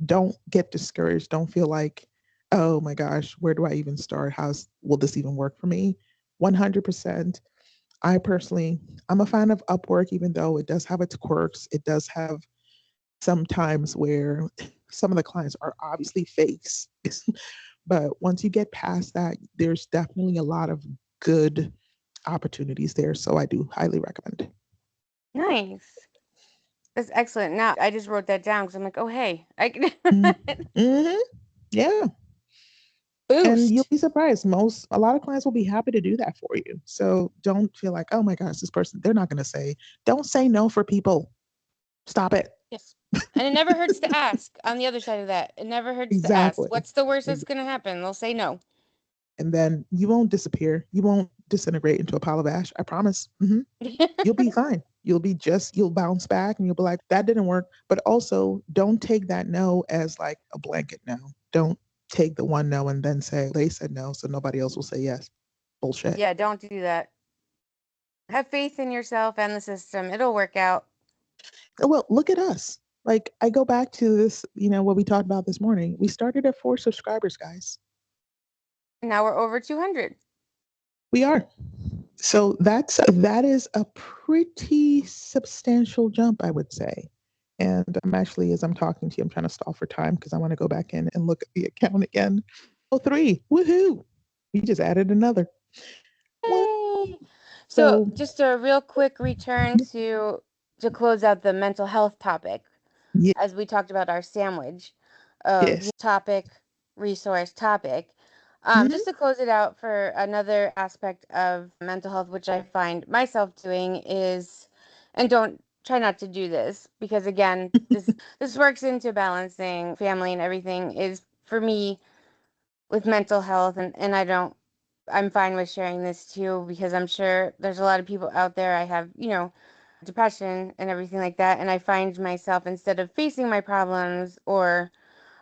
Don't get discouraged. Don't feel like, oh my gosh, where do I even start? How's will this even work for me? 100%. I personally, I'm a fan of Upwork, even though it does have its quirks. It does have some times where some of the clients are obviously fakes. But once you get past that, there's definitely a lot of good opportunities there. So I do highly recommend. Nice. That's excellent. Now I just wrote that down because I'm like, oh hey, I can Mm-hmm. Yeah. And you'll boost. be surprised. A lot of clients will be happy to do that for you. So don't feel like, oh my gosh, this person, they're not going to say, don't say no for people. Stop it. Yes. And it never hurts to ask on the other side of that. It never hurts to ask. Exactly. What's the worst that's gonna happen? They'll say no. And then you won't disappear. You won't disintegrate into a pile of ash. I promise. You'll be fine. You'll bounce back and you'll be like, that didn't work. But also, don't take that no as like a blanket no. Don't take the one no and then say, they said no, so nobody else will say yes. Bullshit. Yeah, don't do that. Have faith in yourself and the system. It'll work out. Oh, well, look at us. Like, I go back to this, what we talked about this morning. We started at 4 subscribers, guys. Now we're over 200. We are. So that is a pretty substantial jump, I would say. And I'm actually, as I'm talking to you, I'm trying to stall for time because I want to go back in and look at the account again. Oh, three. Woohoo. We just added another. What? Yay! So So, just a real quick return to close out the mental health topic, yeah, as we talked about our sandwich of yes. topic, resource, topic. Hmm. Just to close it out for another aspect of mental health, which I find myself doing is, and don't try not to do this because again, this works into balancing family and everything is for me with mental health and I don't I'm fine with sharing this too because I'm sure there's a lot of people out there. I have, depression and everything like that. And I find myself, instead of facing my problems or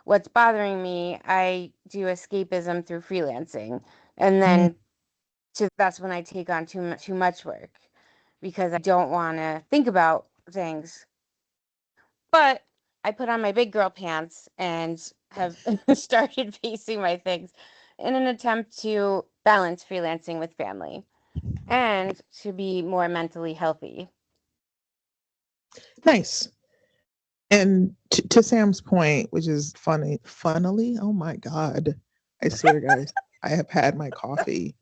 what's bothering me, I do escapism through freelancing. And Mm, then that's when I take on too much work because I don't want to think about things. But I put on my big girl pants and have started facing my things. in an attempt to balance freelancing with family and to be more mentally healthy. Nice. And to Sam's point, which is funnily, oh my God, I swear, guys, I have had my coffee.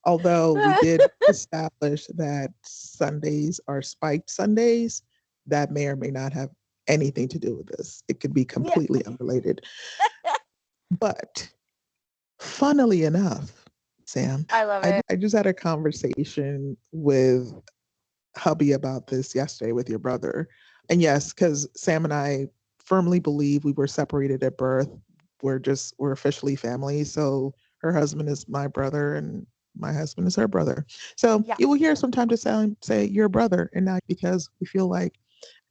Although we did establish that Sundays are spiked Sundays, that may or may not have anything to do with this. It could be Yeah. completely unrelated. But funnily enough, Sam, I love it. I just had a conversation with hubby about this yesterday with your brother. And yes, because Sam and I firmly believe we were separated at birth. We're officially family. So her husband is my brother and my husband is her brother. So Yeah. you will hear sometimes just say your brother and not because we feel like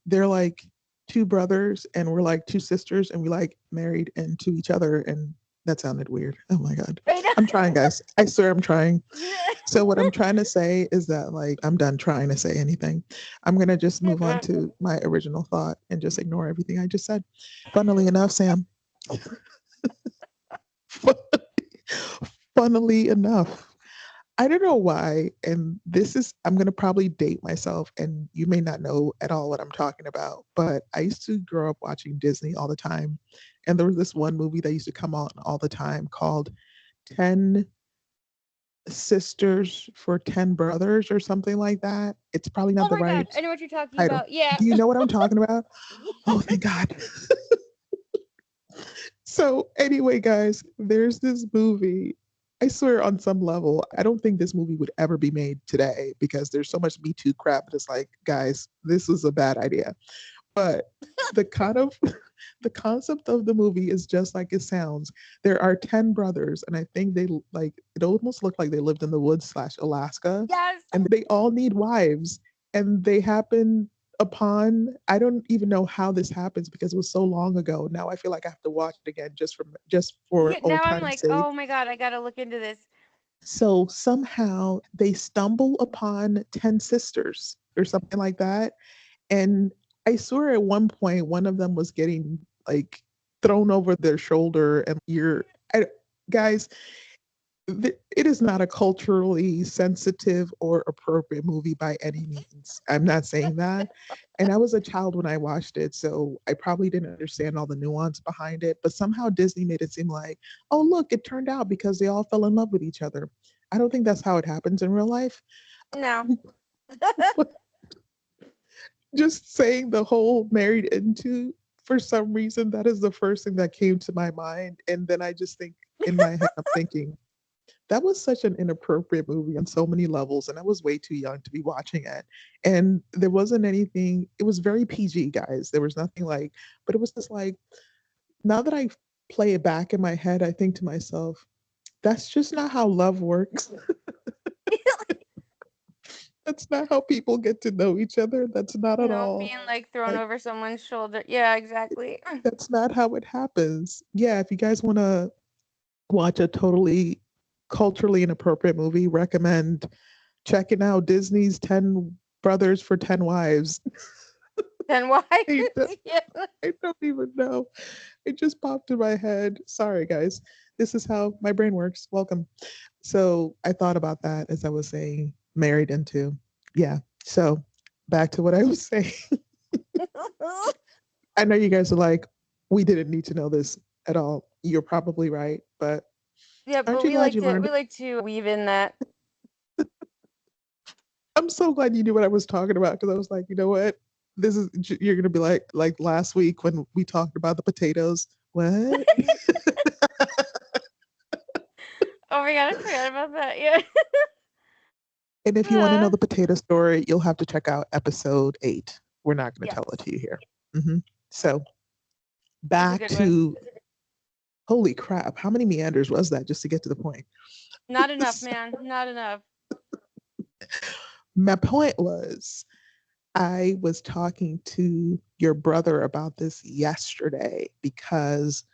they're like two brothers and we're like two sisters and we like married into each other and that sounded weird. Oh my God. I'm trying, guys. I swear I'm trying. So what I'm trying to say is that like I'm done trying to say anything. I'm gonna just move on to my original thought and just ignore everything I just said. Funnily enough, Sam. Funnily enough, I don't know why, and this is I'm gonna probably date myself, and you may not know at all what I'm talking about, but I used to grow up watching Disney all the time, and there was this one movie that used to come on all the time called 10 Sisters for 10 Brothers or something like that. It's probably Oh not the my God, right I know what you're talking title. about. Yeah. Do you know what I'm talking about? Oh, thank God. So, anyway, guys, there's this movie. I swear, on some level, I don't think this movie would ever be made today because there's so much Me Too crap. It's like, guys, this is a bad idea. But the kind of the concept of the movie is just like it sounds. There are 10 brothers, and I think they like it almost looked like they lived in the woods slash Alaska, Yes. and they all need wives, and they happen upon I don't even know how this happens because it was so long ago. Now I feel like I have to watch it again just for old Now I'm time's like, sake. oh my God, I gotta look into this. So somehow they stumble upon 10 sisters or something like that, and I swear at one point, one of them was getting like thrown over their shoulder, and guys, it is not a culturally sensitive or appropriate movie by any means. I'm not saying that. And I was a child when I watched it, so I probably didn't understand all the nuance behind it. But somehow Disney made it seem like, oh, look, it turned out because they all fell in love with each other. I don't think that's how it happens in real life. No. Just saying the whole married into, for some reason that is the first thing that came to my mind, and then I just think in my head I'm thinking that was such an inappropriate movie on so many levels, and I was way too young to be watching it, and there wasn't anything, it was very PG, guys, there was nothing like, but it was just like, now that I play it back in my head, I think to myself, that's just not how love works. That's not how people get to know each other. That's not at No, all being like thrown like over someone's shoulder. Yeah, exactly. that's not how it happens. Yeah, if you guys want to watch a totally culturally inappropriate movie, recommend checking out Disney's 10 Brothers for 10 Wives. Then why? I don't, Yeah. I don't even know. It just popped in my head. Sorry, guys. This is how my brain works. Welcome. So I thought about that as I was saying, married into. Yeah. So back to what I was saying. I know you guys are like, we didn't need to know this at all. You're probably right, but Yeah, aren't but you glad you we learned? like to weave in that. I'm so glad you knew what I was talking about because I was like, you know what? This is you're gonna be like last week when we talked about the potatoes. What? Oh my God, I forgot about that. Yeah. And if you want to know the potato story, you'll have to check out episode 8. We're not going to Yes, tell it to you here. So it's a back good one. to holy crap, how many meanders was that just to get to the point? Not enough, So man. Not enough. my point was I was talking to your brother about this yesterday because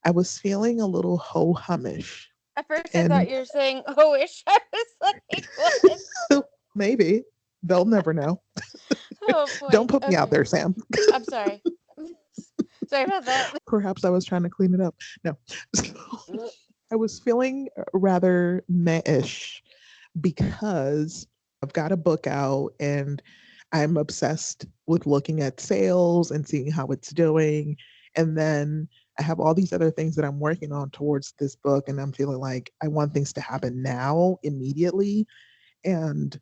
I was feeling a little ho hummish. At first, I thought And you were saying "hoish." I was like, "What?" maybe they'll never know. Oh Don't boy. put me out Okay, there, Sam. I'm sorry. Sorry about that. Perhaps I was trying to clean it up. No. I was feeling rather meh-ish because I've got a book out and I'm obsessed with looking at sales and seeing how it's doing. And then I have all these other things that I'm working on towards this book. And I'm feeling like I want things to happen now, immediately. And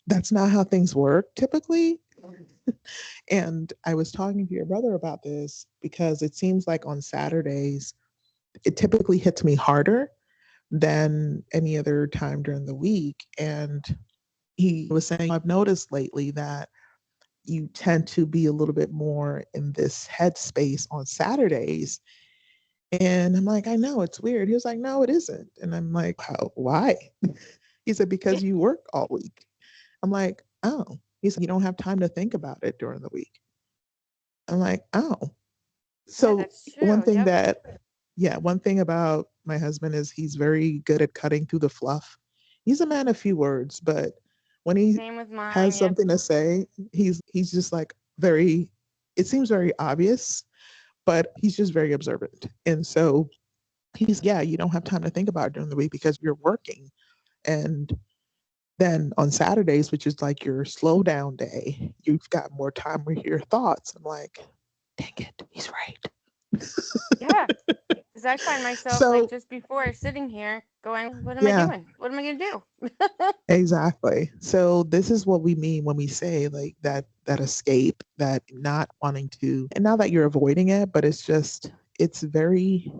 that's not how things work typically. And I was talking to your brother about this because it seems like on Saturdays, it typically hits me harder than any other time during the week. And he was saying, I've noticed lately that you tend to be a little bit more in this headspace on Saturdays. And I'm like, I know it's weird. He was like, no, it isn't. And I'm like, how, why? He said, because you work all week. I'm like, oh. He said, you don't have time to think about it during the week. I'm like, oh. Yeah, So that's one true. thing Yep. that, yeah, one thing about my husband is he's very good at cutting through the fluff. He's a man of few words, but when he Same with mine. has Yep. something to say, he's just like very, it seems very obvious, but he's just very observant. And so he's, yeah, you don't have time to think about it during the week because you're working. And then on Saturdays, which is like your slow down day, you've got more time with your thoughts. I'm like, dang it, he's right. Yeah. Because I find myself like So just before sitting here going, what am I yeah, doing? What am I going to do? exactly. So this is what we mean when we say like that escape, that not wanting to, and now that you're avoiding it, but it's just it's very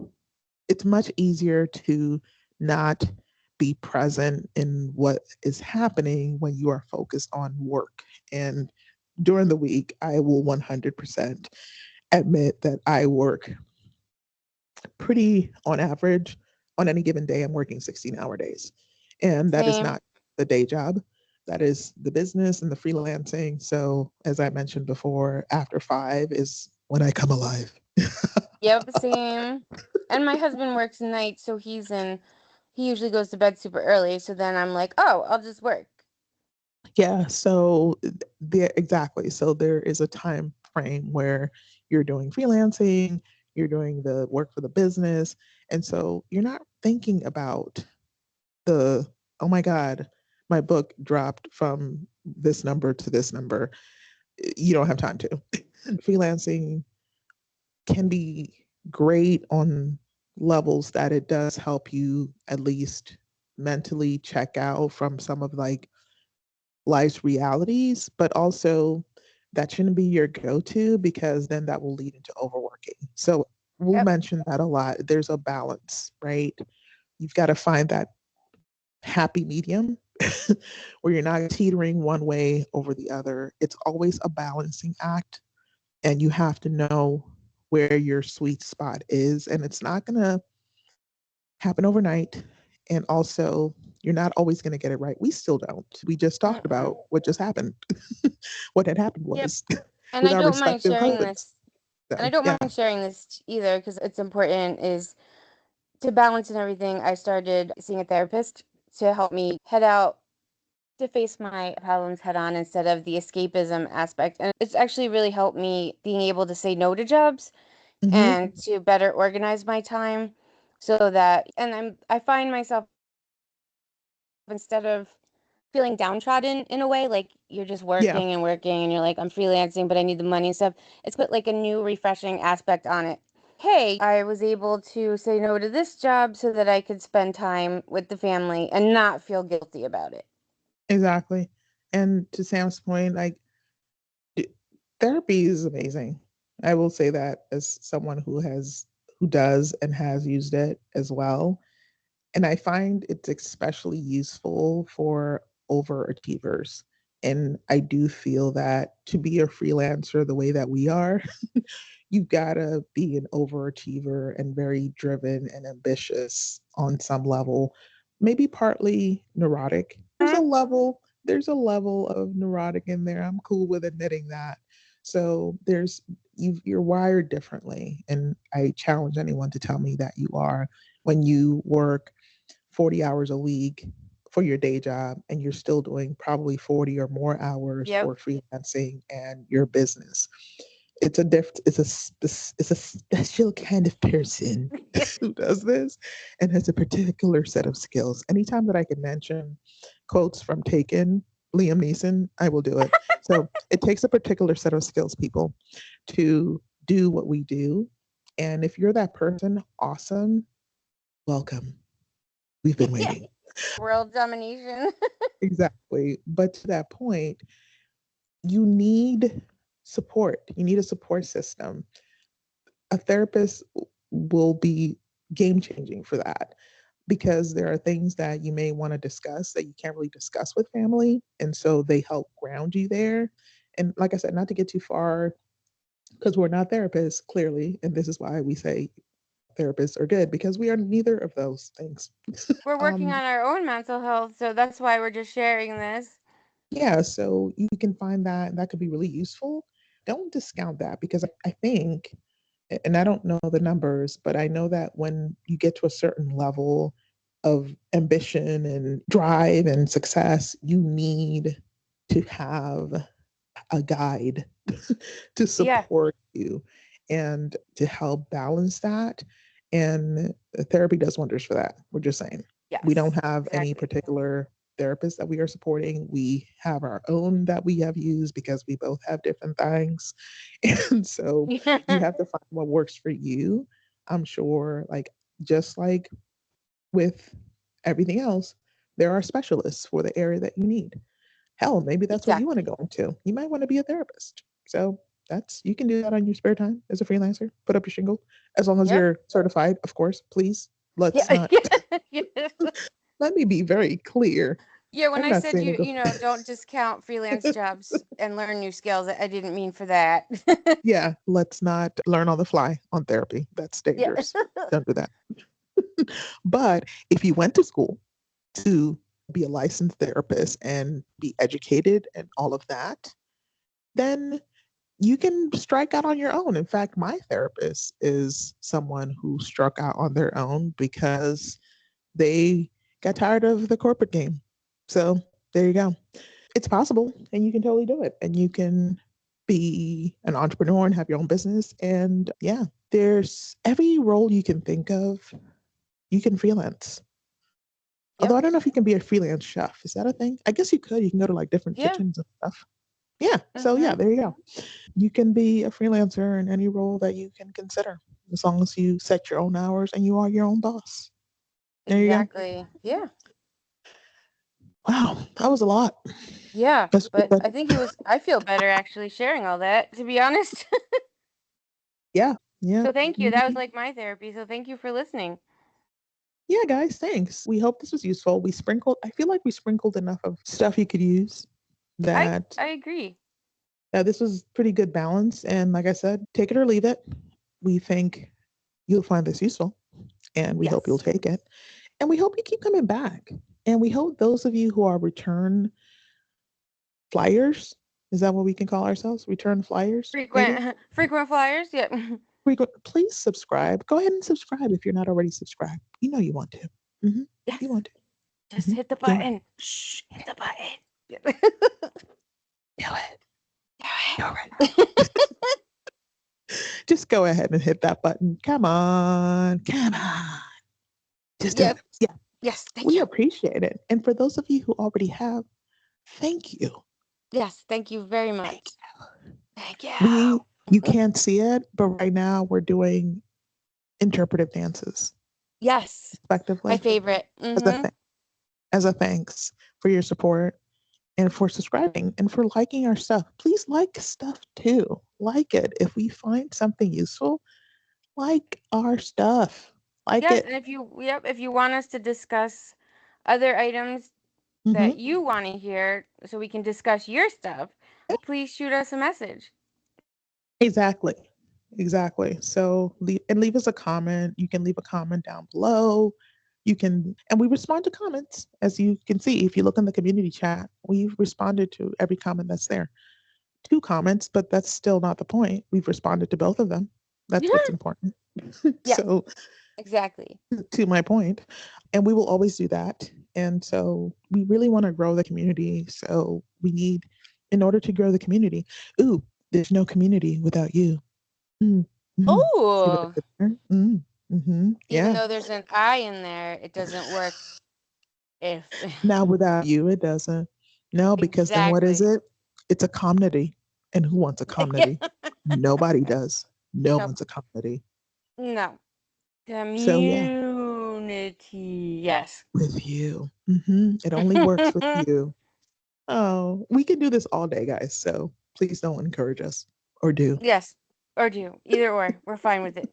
it's much easier to not be present in what is happening when you are focused on work. And during the week, I will 100% admit that I work pretty on average. On any given day, I'm working 16-hour days. And that is Same. not the day job. That is the business and the freelancing. So, as I mentioned before, after 5 is when I come alive. Yep, same. And my husband works nights, so he usually goes to bed super early. So then I'm like, oh, I'll just work. Yeah, so exactly. So there is a time frame where you're doing freelancing, you're doing the work for the business, and so you're not thinking about the, oh my god, my book dropped from this number to this number. You don't have time to. Freelancing can be great on levels that it does help you at least mentally check out from some of like life's realities, but also that shouldn't be your go-to because then that will lead into overworking. So we'll Yep. mention that a lot. There's a balance, right? You've got to find that happy medium where you're not teetering one way over the other. It's always a balancing act, and you have to know where your sweet spot is. And it's not going to happen overnight. And also, you're not always going to get it right. We still don't. We just talked Mm-mm. about what just happened. What had happened Yep. was And with I our don't mind respective sharing husbands. this. And I So, don't yeah, mind sharing this either because it's important is to balance and everything. I started seeing a therapist to help me head out to face my problems head on instead of the escapism aspect. And it's actually really helped me being able to say no to jobs hmm, and to better organize my time so that and I find myself instead of feeling downtrodden in a way, like you're just working and working and you're yeah, like, I'm freelancing, but I need the money and stuff. It's put like a new refreshing aspect on it. Hey, I was able to say no to this job so that I could spend time with the family and not feel guilty about it. exactly. And to Sam's point, like therapy is amazing. I will say that as someone who does and has used it as well. And I find it's especially useful for overachievers. And I do feel that to be a freelancer the way that we are, you've got to be an overachiever and very driven and ambitious on some level, maybe partly neurotic. There's a level of neurotic in there. I'm cool with admitting that. So you're wired differently, and I challenge anyone to tell me that you are when you work 40 hours a week for your day job and you're still doing probably 40 or more hours Yep. for freelancing and your business. It's a special kind of person who does this and has a particular set of skills. Anytime that I can mention quotes from Taken, Liam Neeson, I will do it. So it takes a particular set of skills, people, to do what we do. And if you're that person, awesome, welcome. We've been Yeah. waiting. World domination. Exactly. But to that point, you need support. You need a support system. A therapist will be game changing for that because there are things that you may want to discuss that you can't really discuss with family. And so they help ground you there. And like I said, not to get too far, because we're not therapists, clearly. And this is why we say therapists are good because we are neither of those things. We're working um, on our own mental health, so that's why we're just sharing this. yeah, so you can find that, and that could be really useful. Don't discount that because I think, and I don't know the numbers, but I know that when you get to a certain level of ambition and drive and success, you need to have a guide to Yeah. support you and to help balance that. And therapy does wonders for that. We're just saying. We don't Yes. have any Exactly. particular therapist that we are supporting. We have our own that we have used because we both have different things. And so you Yeah. have to find what works for you. I'm sure, like, just like with everything else, there are specialists for the area that you need. Hell, maybe that's what you want to Exactly. go into. You might want to be a therapist. So that's you can do that on your spare time as a freelancer. Put up your shingle as long as Yep. you're certified, of course. Please let's Yeah. not Yes. let me be very clear. Yeah, when I'm I not said saying you, go. don't discount freelance jobs and learn new skills, I didn't mean for that. Yeah, let's not learn on the fly on therapy. That's Yeah. dangerous. Don't do that. But if you went to school to be a licensed therapist and be educated and all of that, then you can strike out on your own. In fact, my therapist is someone who struck out on their own because they got tired of the corporate game. So there you go. It's possible, and you can totally do it. And you can be an entrepreneur and have your own business. And yeah, there's every role you can think of, you can freelance. Although Yep. I don't know if you can be a freelance chef. Is that a thing? I guess you could. You can go to like different Yeah. kitchens and stuff. Yeah. So yeah, Mm-hmm. there you go. You can be a freelancer in any role that you can consider, as long as you set your own hours and you are your own boss. There you go. Exactly. Yeah. Wow, that was a lot. Yeah. That's, But but I think I feel better actually sharing all that, to be honest. yeah, yeah. So thank you. That was Mhm. like my therapy. So thank you for listening. Yeah, guys, thanks. We hope this was useful. I feel like we sprinkled enough of stuff you could use I that I agree. this was pretty good balance. And like I said, take it or leave it. We think you'll find this useful and we hope you'll Yes. take it. And we hope you keep coming back. And we hope those of you who are return flyers, is that what we can call ourselves? Return flyers, maybe? Frequent flyers. Yep. Please subscribe. Go ahead and subscribe if you're not already subscribed. You know you want to. Hmm. Yes. You want to. Just hit the Do it. button. Shh. Hit the button. Do it. Do Do it. it. Just go ahead and hit that button. Come on. Come on. Just do Yes. it. Yeah. Yes. Thank We you. appreciate it. And for those of you who already have, thank you. Yes. Thank you very Thank much. Thank we you. You can't see it, but right now we're doing interpretive dances Yes. My effectively favorite. as a Mm-hmm. as a thanks for your support and for subscribing and for liking our stuff. Please like stuff too. Like it. If we find something useful, like our stuff. Like Yes. it. And if you want us to discuss other items that Hmm. you want to hear so we can discuss your stuff, please shoot us a message. Exactly. Exactly. So leave us a comment. You can leave a comment down below. You can, and we respond to comments, as you can see. If you look in the community chat, we've responded to every comment that's there. Two comments, but that's still not the point. We've responded to both of them. That's what's important. Yes. So, Exactly. to my point, and we will always do that. And so, we really want to grow the community. So, we need, in order to grow the community, ooh, There's no community without you. Mm, mm. See what I Oh, did there? Mm, even yeah. though there's an I in there, it doesn't work if Now without you, it doesn't. No, because then what is exactly. it? It's a community. And who wants a Yeah. community? Nobody does. No Nope. one's a community. No. So yeah, Community. Yes. with you. It only works with you. Oh, we can do this all day, guys. So please don't encourage us or do. Yes. Or do. Either or. We're fine with it.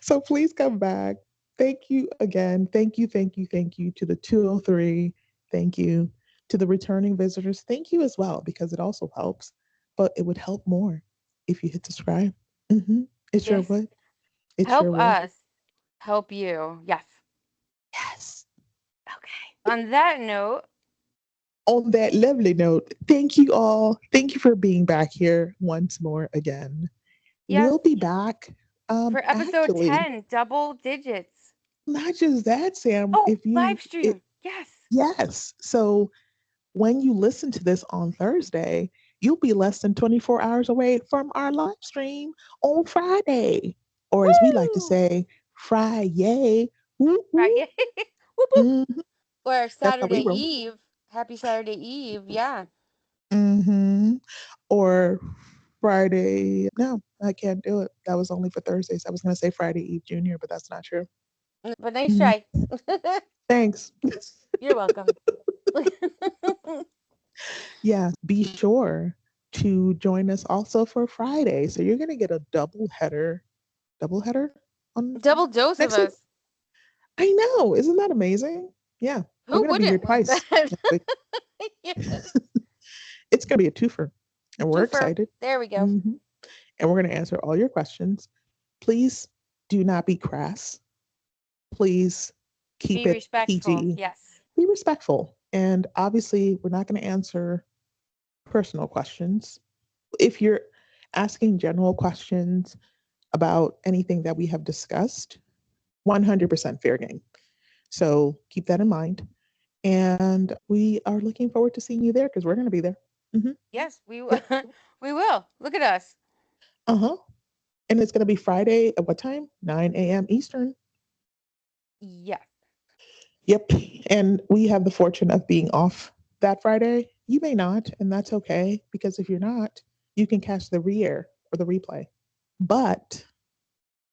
So please come back. Thank you again. Thank you, thank you, thank you to the 203. Thank you to the returning visitors. Thank you as well, because it also helps, but it would help more if you hit subscribe. hmm It sure Yes. would. It Help sure would. us. Help you. Yes. Yes. Okay. On that note, On that lovely note, thank you all. Thank you for being back here once more again. yes, We'll be back. for episode Actually, 10, double digits. not just that, Sam. Oh, If you, live it, stream. Yes. yes. So when you listen to this on Thursday, you'll be less than 24 hours away from our live stream on Friday, or as we like to Woo! say, Friday. Whoop, Right. whoop. Whoop, whoop. Mhm. Or That's how we Saturday roll. Eve. Happy Saturday Eve. Yeah. hmm Or Friday. No, I can't do it. That was only for Thursdays. I was going to say Friday Eve Junior, but that's not true. But nice Mhm. try. Thanks. You're welcome. Yeah, be sure to join us also for Friday. So you're going to get a double header on Double dose of next week. us. I know. Isn't that amazing? Yeah, we're Who going to be here wouldn't want twice that? next week. Yes. It's going to be a twofer, and we're Twofer. excited. There we go. hmm And we're going to answer all your questions. Please do not be crass. Please keep Be it respectful. PG. Yes. Be respectful. And obviously, we're not going to answer personal questions. If you're asking general questions about anything that we have discussed, 100% fair game. So keep that in mind. And we are looking forward to seeing you there because we're going to be there. hmm Yes, we Yep. we will. Look at us. Uh huh. And it's going to be Friday at what time? 9 a.m. Eastern. Yes. Yep. And we have the fortune of being off that Friday. You may not, and that's okay because if you're not, you can catch the re air or the replay. But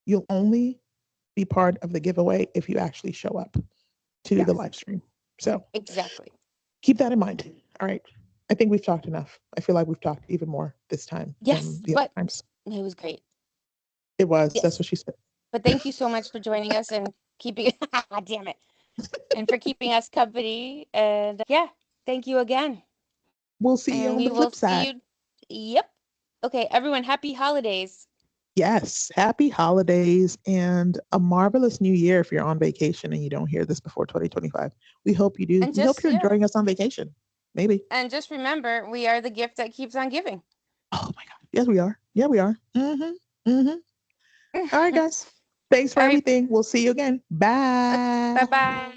you'll only be part of the giveaway if you actually show up to the Yes. live stream. So Exactly. keep that in mind. All right. I think we've talked enough. I feel like we've talked even more this time Yes, than the other but times. it was great. It was. That's Yes. what she said. But thank you so much for joining us and keeping damn it. And for keeping us company. And yeah, thank you again. We'll see you And on we the will flip see side. you. Yep. Okay, everyone, happy holidays. Yes. Happy holidays and a marvelous new year if you're on vacation and you don't hear this before 2025. We hope you do. And We hope just you're yeah. enjoying us on vacation. Maybe. And just remember, we are the gift that keeps on giving. Oh my God. Yes, we are. Yeah, we are. Mm-hmm. All right, guys. Thanks for All right. everything. We'll see you again. Bye Bye. bye.